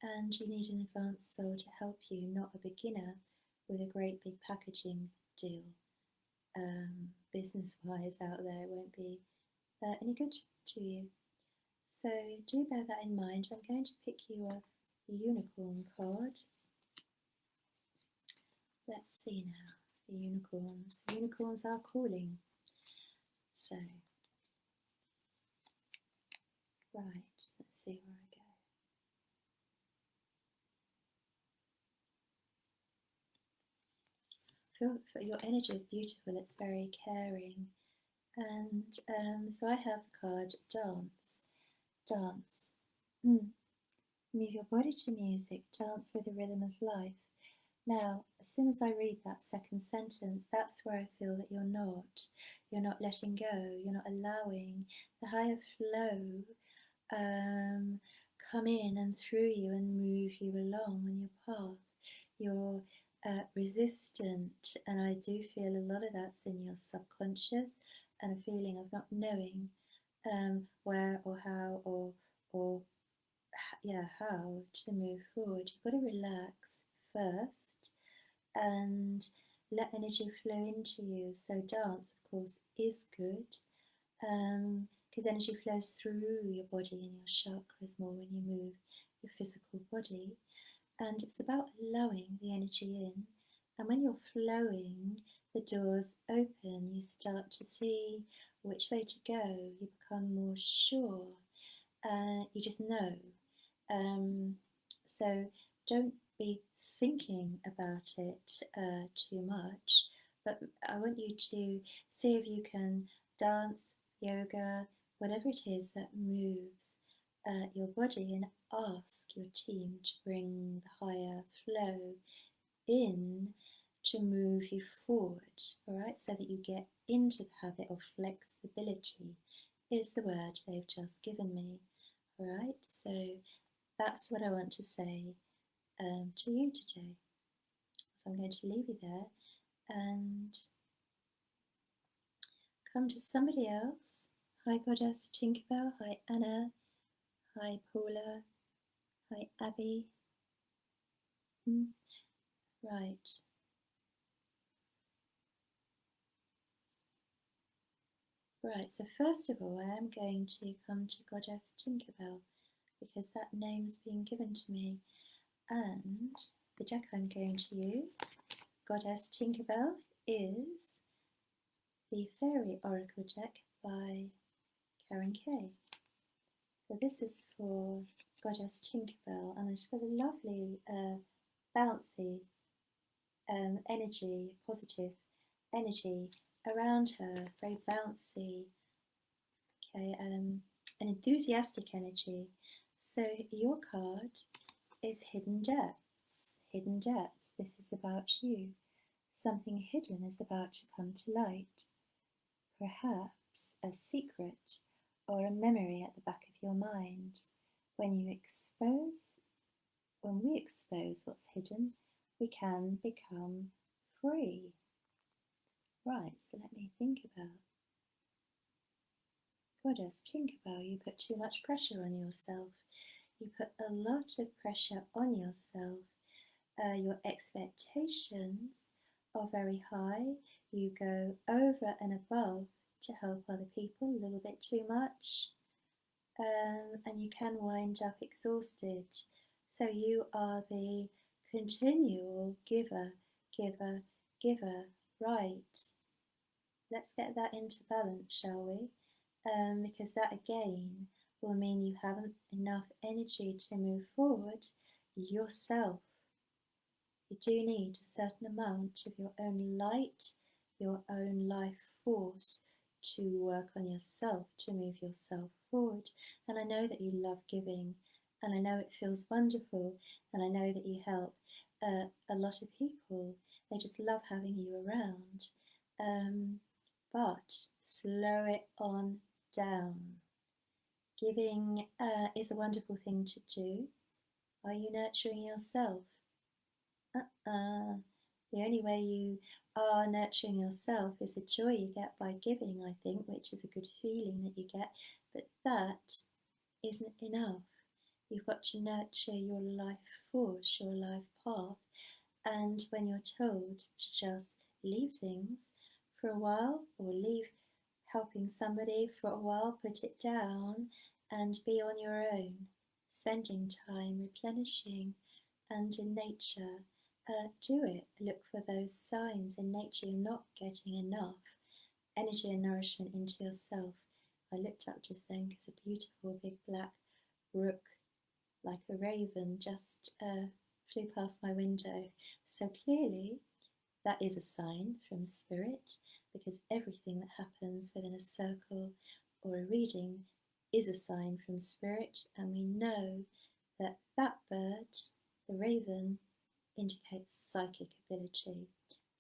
and you need an advanced soul to help you, not a beginner with a great big packaging deal. Business-wise out there won't be any good to you. So do bear that in mind. I'm going to pick you a unicorn card. Let's see now. The unicorns. The unicorns are calling. So, right, let's see where I go. Your energy is beautiful, it's very caring. And so I have the card dance. Dance. Move your body to music, dance with the rhythm of life. Now, as soon as I read that second sentence, that's where I feel that you're not letting go, you're not allowing the higher flow come in and through you and move you along on your path. You're resistant, and I do feel a lot of that's in your subconscious, and a feeling of not knowing where or how or how to move forward. You've got to relax first and let energy flow into you. So dance, of course, is good because energy flows through your body and your chakras more when you move your physical body. And it's about allowing the energy in. And when you're flowing, the doors open, you start to see which way to go, you become more sure, you just know. So don't be thinking about it too much, but I want you to see if you can dance, yoga, whatever it is that moves your body and ask your team to bring the higher flow in to move you forward, all right, so that you get into the habit of flexibility is the word they've just given me, all right? So that's what I want to say to you today. So I'm going to leave you there and come to somebody else. Hi Goddess Tinkerbell, hi Anna, hi Paula, hi Abby. Right. Right, so first of all, I am going to come to Goddess Tinkerbell because that name's been given to me. And the deck I'm going to use, Goddess Tinkerbell, is the Fairy Oracle deck by Karen Kay. So this is for Goddess Tinkerbell, and it's got a lovely, bouncy energy, positive energy around her, very bouncy, okay, an enthusiastic energy. So your card is Hidden Depths. Hidden Depths, this is about you. Something hidden is about to come to light. Perhaps a secret or a memory at the back of your mind. When we expose what's hidden, we can become free. Right, so let me think about. Goddess Tinkerbell, you put too much pressure on yourself. You put a lot of pressure on yourself. Your expectations are very high. You go over and above to help other people a little bit too much. And you can wind up exhausted. So you are the continual giver, giver, giver. Right. Let's get that into balance, shall we? Because that again will mean you haven't enough energy to move forward yourself. You do need a certain amount of your own light, your own life force to work on yourself, to move yourself forward. And I know that you love giving, and I know it feels wonderful, and I know that you help a lot of people. They just love having you around. But slow it on down. Giving is a wonderful thing to do. Are you nurturing yourself? The only way you are nurturing yourself is the joy you get by giving, I think, which is a good feeling that you get. But that isn't enough. You've got to nurture your life force, your life path. And when you're told to just leave things for a while, or leave helping somebody for a while, put it down and be on your own, spending time replenishing and in nature, do it. Look for those signs in nature you're not getting enough energy and nourishment into yourself. I looked up just then because a beautiful big black rook, like a raven, just flew past my window. So clearly that is a sign from spirit, because everything that happens within a circle or a reading is a sign from spirit, and we know that that bird, the raven, indicates psychic ability.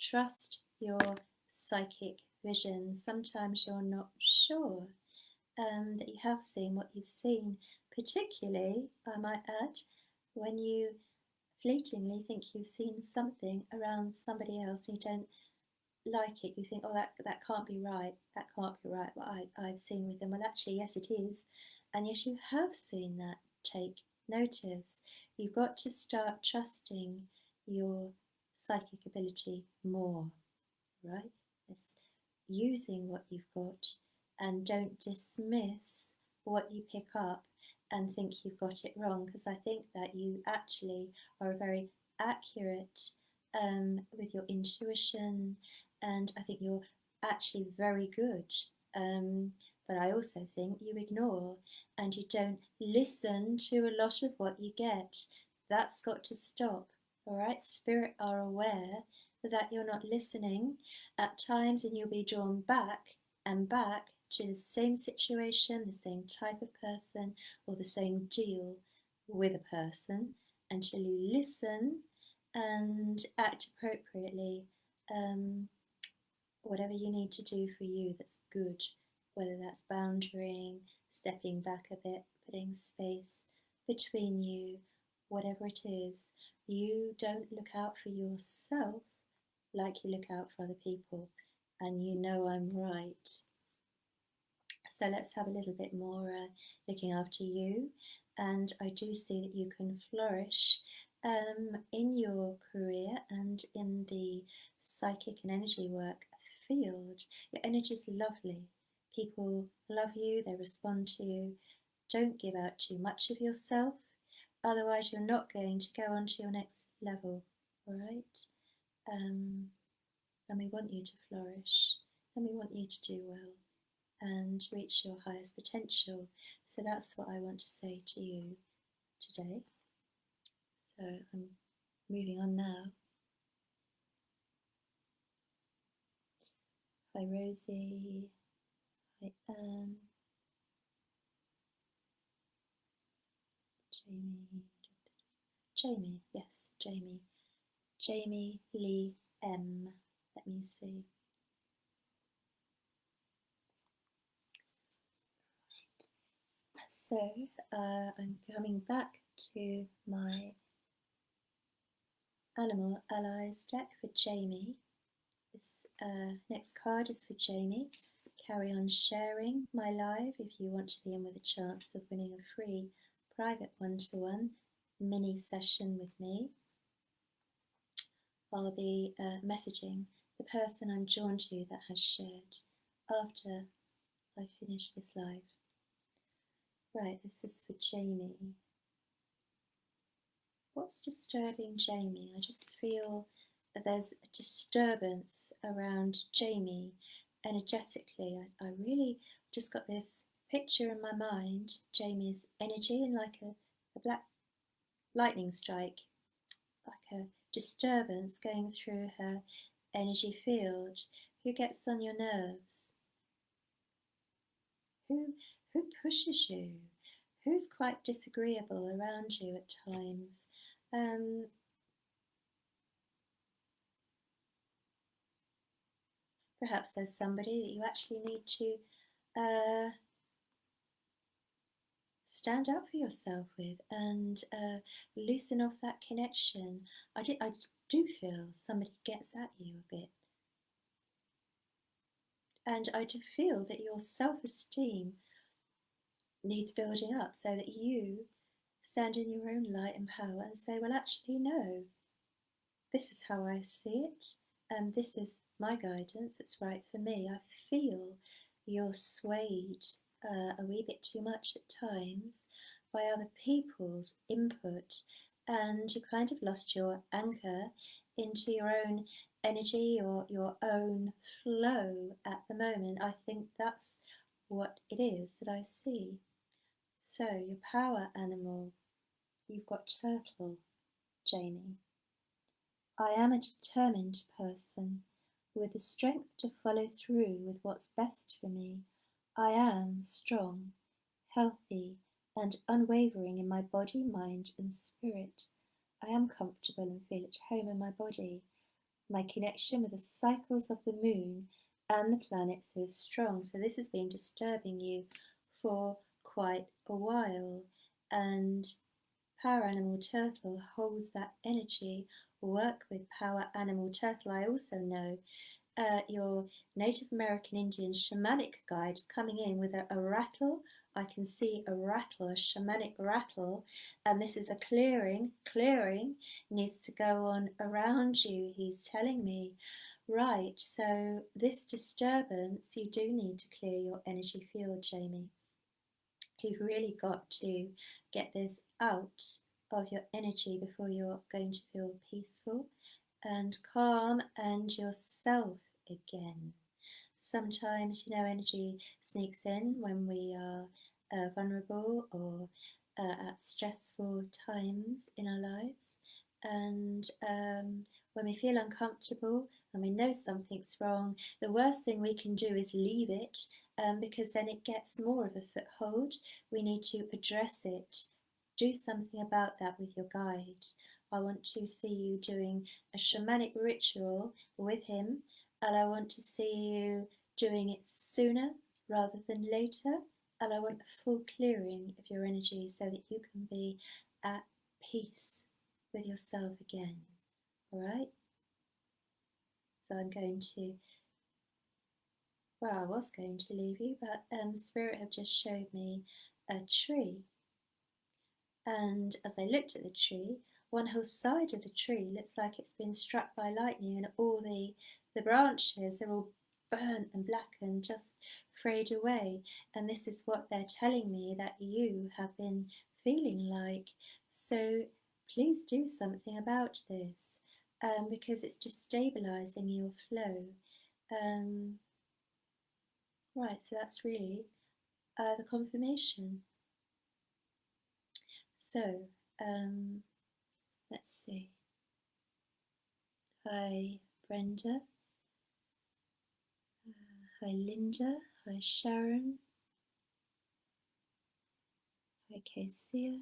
Trust your psychic vision. Sometimes you're not sure that you have seen what you've seen, particularly, I might add, when you fleetingly think you've seen something around somebody else and you don't like it. You think, oh, that can't be right. That can't be right, what I've seen with them. Well, actually, yes, it is. And yes, you have seen that. Take notice. You've got to start trusting your psychic ability more, right? It's using what you've got, and don't dismiss what you pick up and think you've got it wrong, because I think that you actually are very accurate with your intuition, and I think you're actually very good. But I also think you ignore and you don't listen to a lot of what you get. That's got to stop. All right, Spirit are aware that you're not listening at times, and you'll be drawn back and back to the same situation, the same type of person, or the same deal with a person until you listen and act appropriately. Whatever you need to do for you that's good, whether that's boundarying, stepping back a bit, putting space between you, whatever it is, you don't look out for yourself like you look out for other people, and you know I'm right. So let's have a little bit more looking after you, and I do see that you can flourish in your career and in the psychic and energy work field. Your energy is lovely. People love you, they respond to you. Don't give out too much of yourself, otherwise you're not going to go on to your next level, all right? And we want you to flourish, and we want you to do well and reach your highest potential. So that's what I want to say to you today. So I'm moving on now. Hi Rosie, hi Anne, Jamie, yes, Jamie Lee M. Let me see. So I'm coming back to my Animal Allies deck for Jamie. This next card is for Jamie. Carry on sharing my live if you want to be in with a chance of winning a free private one-to-one mini session with me. I'll be messaging the person I'm drawn to that has shared after I finish this live. Right, this is for Jamie. What's disturbing Jamie? I just feel that there's a disturbance around Jamie energetically. I really just got this picture in my mind, Jamie's energy and like a black lightning strike, like a disturbance going through her energy field. Who gets on your nerves? Who pushes you? Who's quite disagreeable around you at times? Perhaps there's somebody that you actually need to stand up for yourself with and loosen off that connection. I do feel somebody gets at you a bit. And I do feel that your self-esteem needs building up so that you stand in your own light and power and say, well, actually, no, this is how I see it, and this is my guidance, it's right for me. I feel you're swayed a wee bit too much at times by other people's input, and you kind of lost your anchor into your own energy or your own flow at the moment. I think that's what it is that I see. So your power animal, you've got turtle, Jamie. I am a determined person with the strength to follow through with what's best for me. I am strong, healthy, and unwavering in my body, mind, and spirit. I am comfortable and feel at home in my body. My connection with the cycles of the moon and the planets is strong. So this has been disturbing you for quite a while, and Power Animal Turtle holds that energy. Work with Power Animal Turtle. I also know your Native American Indian shamanic guide is coming in with a rattle. I can see a rattle, a shamanic rattle, and this is a clearing needs to go on around you, he's telling me. Right, so this disturbance, you do need to clear your energy field, Jamie. You've really got to get this out of your energy before you're going to feel peaceful and calm and yourself again. Sometimes, energy sneaks in when we are vulnerable or at stressful times in our lives, and When we feel uncomfortable and we know something's wrong, the worst thing we can do is leave it, because then it gets more of a foothold. We need to address it. Do something about that with your guide. I want to see you doing a shamanic ritual with him, and I want to see you doing it sooner rather than later. And I want a full clearing of your energy so that you can be at peace with yourself again. All right? So I'm going to, well, I was going to leave you, but Spirit have just showed me a tree. And as I looked at the tree, one whole side of the tree looks like it's been struck by lightning, and all the branches, they're all burnt and blackened, just frayed away. And this is what they're telling me that you have been feeling like. So please do something about this, because it's destabilizing your flow. Right, so that's really the confirmation. So let's see. Hi Brenda, hi Linda, hi Sharon, hi Casey.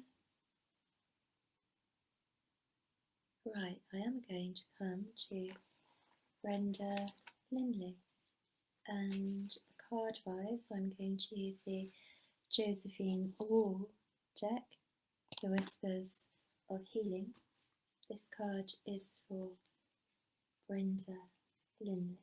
Right, I am going to come to Brenda Lindley, and card wise I'm going to use the Josephine Wall deck, the Whispers of Healing. This card is for Brenda Lindley.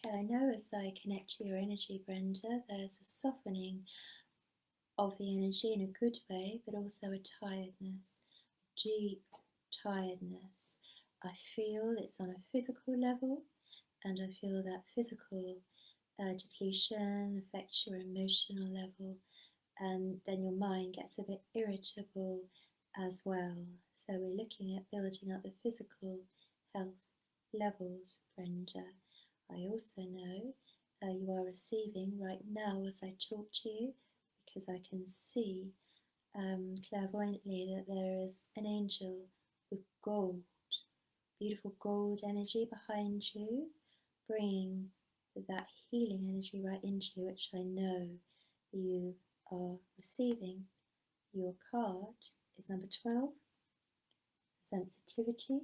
Okay, I know as I connect to your energy, Brenda, there's a softening of the energy in a good way, but also a tiredness, deep tiredness. I feel it's on a physical level, and I feel that physical depletion affects your emotional level, and then your mind gets a bit irritable as well. So we're looking at building up the physical health levels, Brenda. I also know you are receiving right now as I talk to you, because I can see clairvoyantly that there is an angel with gold, beautiful gold energy behind you, bringing that healing energy right into you, which I know you are receiving. Your card is number 12, sensitivity,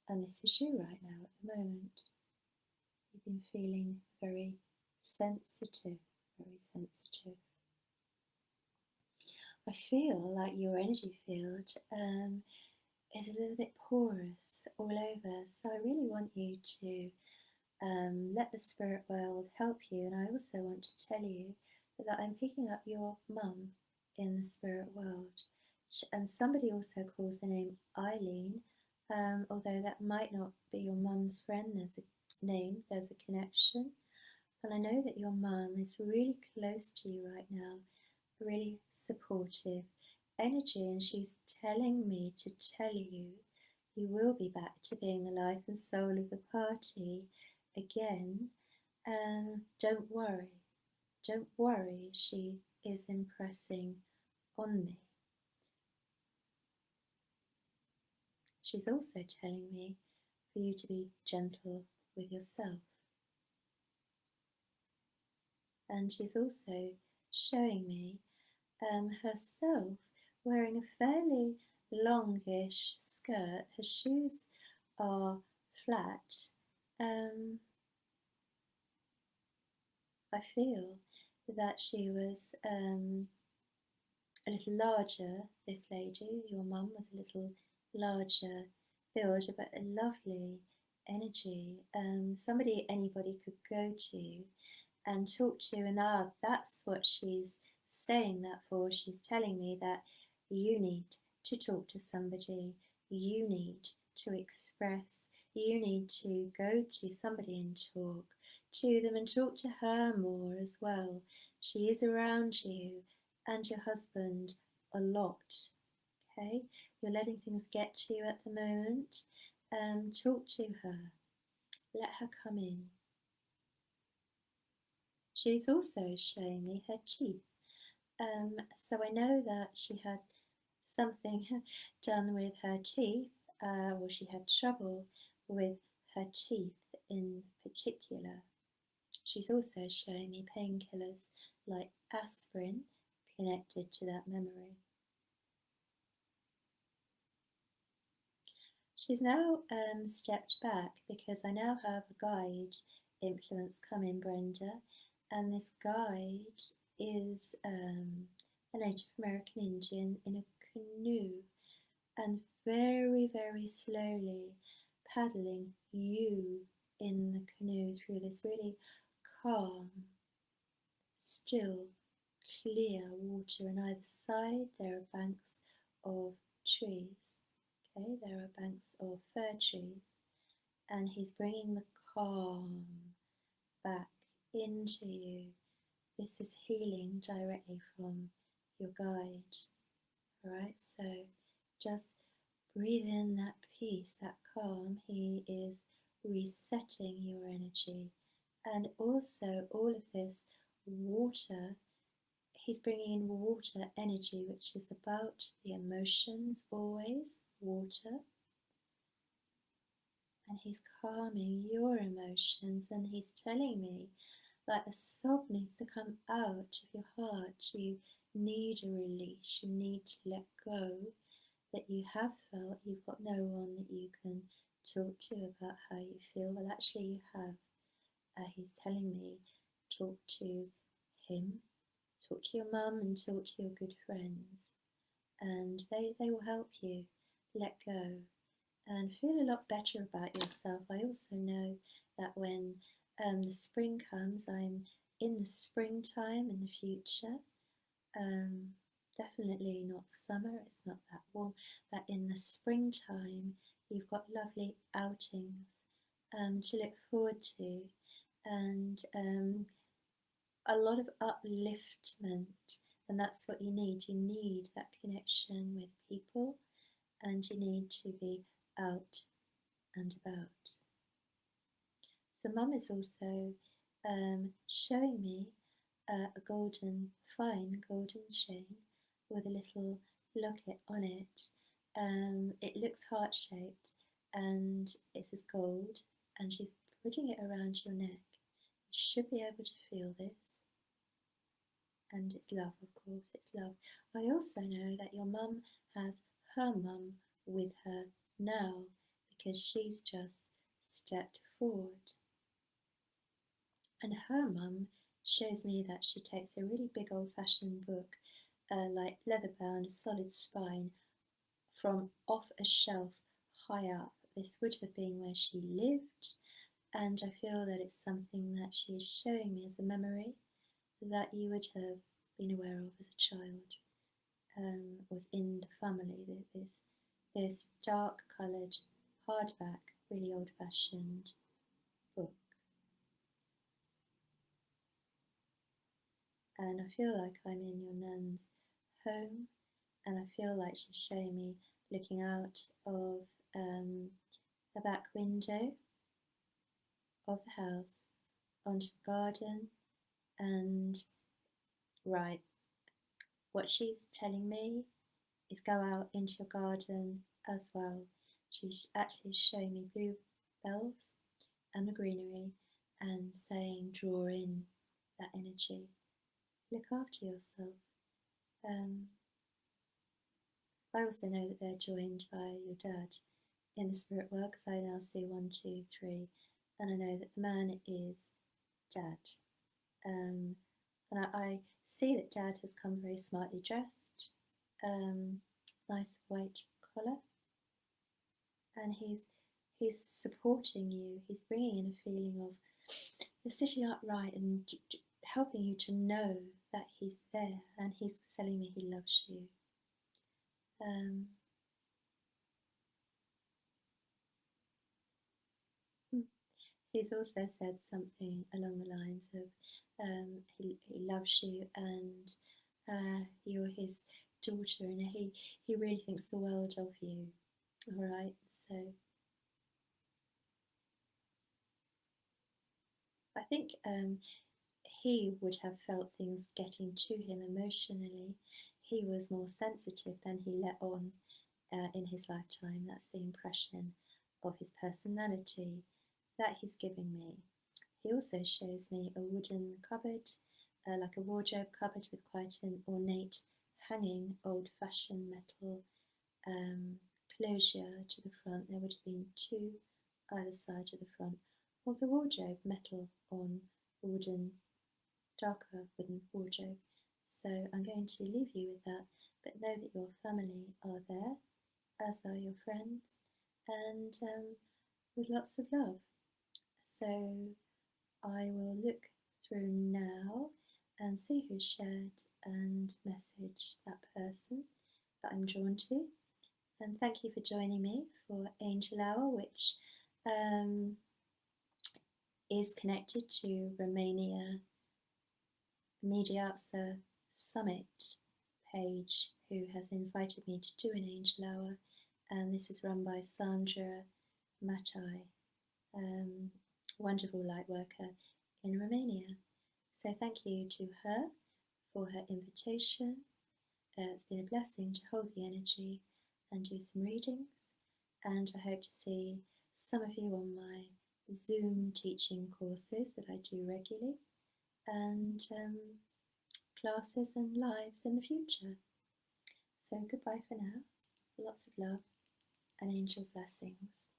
and this is you right now at the moment. You've been feeling very sensitive, very sensitive. I feel like your energy field is a little bit porous all over, so I really want you to let the spirit world help you. And I also want to tell you that I'm picking up your mum in the spirit world, and somebody also calls the name Eileen, although that might not be your mum's friend. There's a name, there's a connection, and I know that your mum is really close to you right now, really supportive energy, and she's telling me to tell you you will be back to being the life and soul of the party again. Don't worry, she is impressing on me. She's also telling me for you to be gentle with yourself, and she's also showing me herself wearing a fairly longish skirt. Her shoes are flat. I feel that she was a little larger, this lady, your mum was a little larger build, but a lovely energy. Somebody anybody could go to and talk to, and that's what she's saying that for. She's telling me that you need to talk to somebody, you need to express, you need to go to somebody and talk to them and talk to her more as well. She is around you and your husband a lot, okay? You're letting things get to you at the moment. Talk to her, let her come in. She's also showing me her teeth. So I know that she had something done with her teeth, or she had trouble with her teeth in particular. She's also showing me painkillers like aspirin connected to that memory. She's now stepped back because I now have a guide influence coming, Brenda, and this guide is a Native American Indian in a canoe and very, very slowly paddling you in the canoe through this really calm, still, clear water. On either side there are banks of trees. Okay, there are banks of fir trees, and he's bringing the calm back into you. This is healing directly from your guide. Alright, so just breathe in that peace, that calm. He is resetting your energy. And also, all of this water, he's bringing in water energy, which is about the emotions always, water. And he's calming your emotions, and he's telling me that a sob needs to come out of your heart. You need a release, you need to let go, that you have felt you've got no one that you can talk to about how you feel. Well, actually you have. He's telling me, talk to him, talk to your mum, and talk to your good friends, and they will help you let go and feel a lot better about yourself. I also know that when the spring comes, I'm in the springtime in the future, definitely not summer, it's not that warm, but in the springtime you've got lovely outings to look forward to, and a lot of upliftment, and that's what you need. You need that connection with people, and you need to be out and about. So Mum is also showing me a fine golden chain with a little locket on it. It looks heart-shaped and it is gold, and she's putting it around your neck. You should be able to feel this. And it's love, of course, it's love. I also know that your mum has her mum with her now, because she's just stepped forward. And her mum shows me that she takes a really big old-fashioned book, like leather-bound, solid spine, from off a shelf high up. This would have been where she lived, and I feel that it's something that she is showing me as a memory that you would have been aware of as a child, was in the family. This dark coloured, hardback, really old-fashioned book. And I feel like I'm in your nan's home, and I feel like she's showing me looking out of the back window of the house onto the garden, and right, what she's telling me is go out into your garden as well. She's actually showing me bluebells and the greenery and saying draw in that energy. Look after yourself. I also know that they're joined by your dad in the spirit world, because I now see 1, 2, 3, and I know that the man is Dad. And I see that Dad has come very smartly dressed, nice white collar, and he's supporting you. He's bringing in a feeling of you're sitting upright and helping you to know that he's there, and he's telling me he loves you. He's also said something along the lines of he loves you, and you're his daughter, and he really thinks the world of you. All right, so I think he would have felt things getting to him emotionally. He was more sensitive than he let on in his lifetime. That's the impression of his personality that he's giving me. He also shows me a wooden cupboard, like a wardrobe cupboard with quite an ornate hanging old-fashioned metal closure to the front. There would have been two either side of the front of the wardrobe, metal on wooden, darker wooden wardrobe. So I'm going to leave you with that, but know that your family are there, as are your friends, and with lots of love. So I will look through now and see who shared and message that person that I'm drawn to. And thank you for joining me for Angel Hour, which is connected to Romania Mediteaza Summit page, who has invited me to do an Angel Hour, and this is run by Sandra Matai, wonderful light worker in Romania. So thank you to her for her invitation. It's been a blessing to hold the energy and do some readings, and I hope to see some of you on my Zoom teaching courses that I do regularly, and classes and lives in the future. So goodbye for now, lots of love and angel blessings.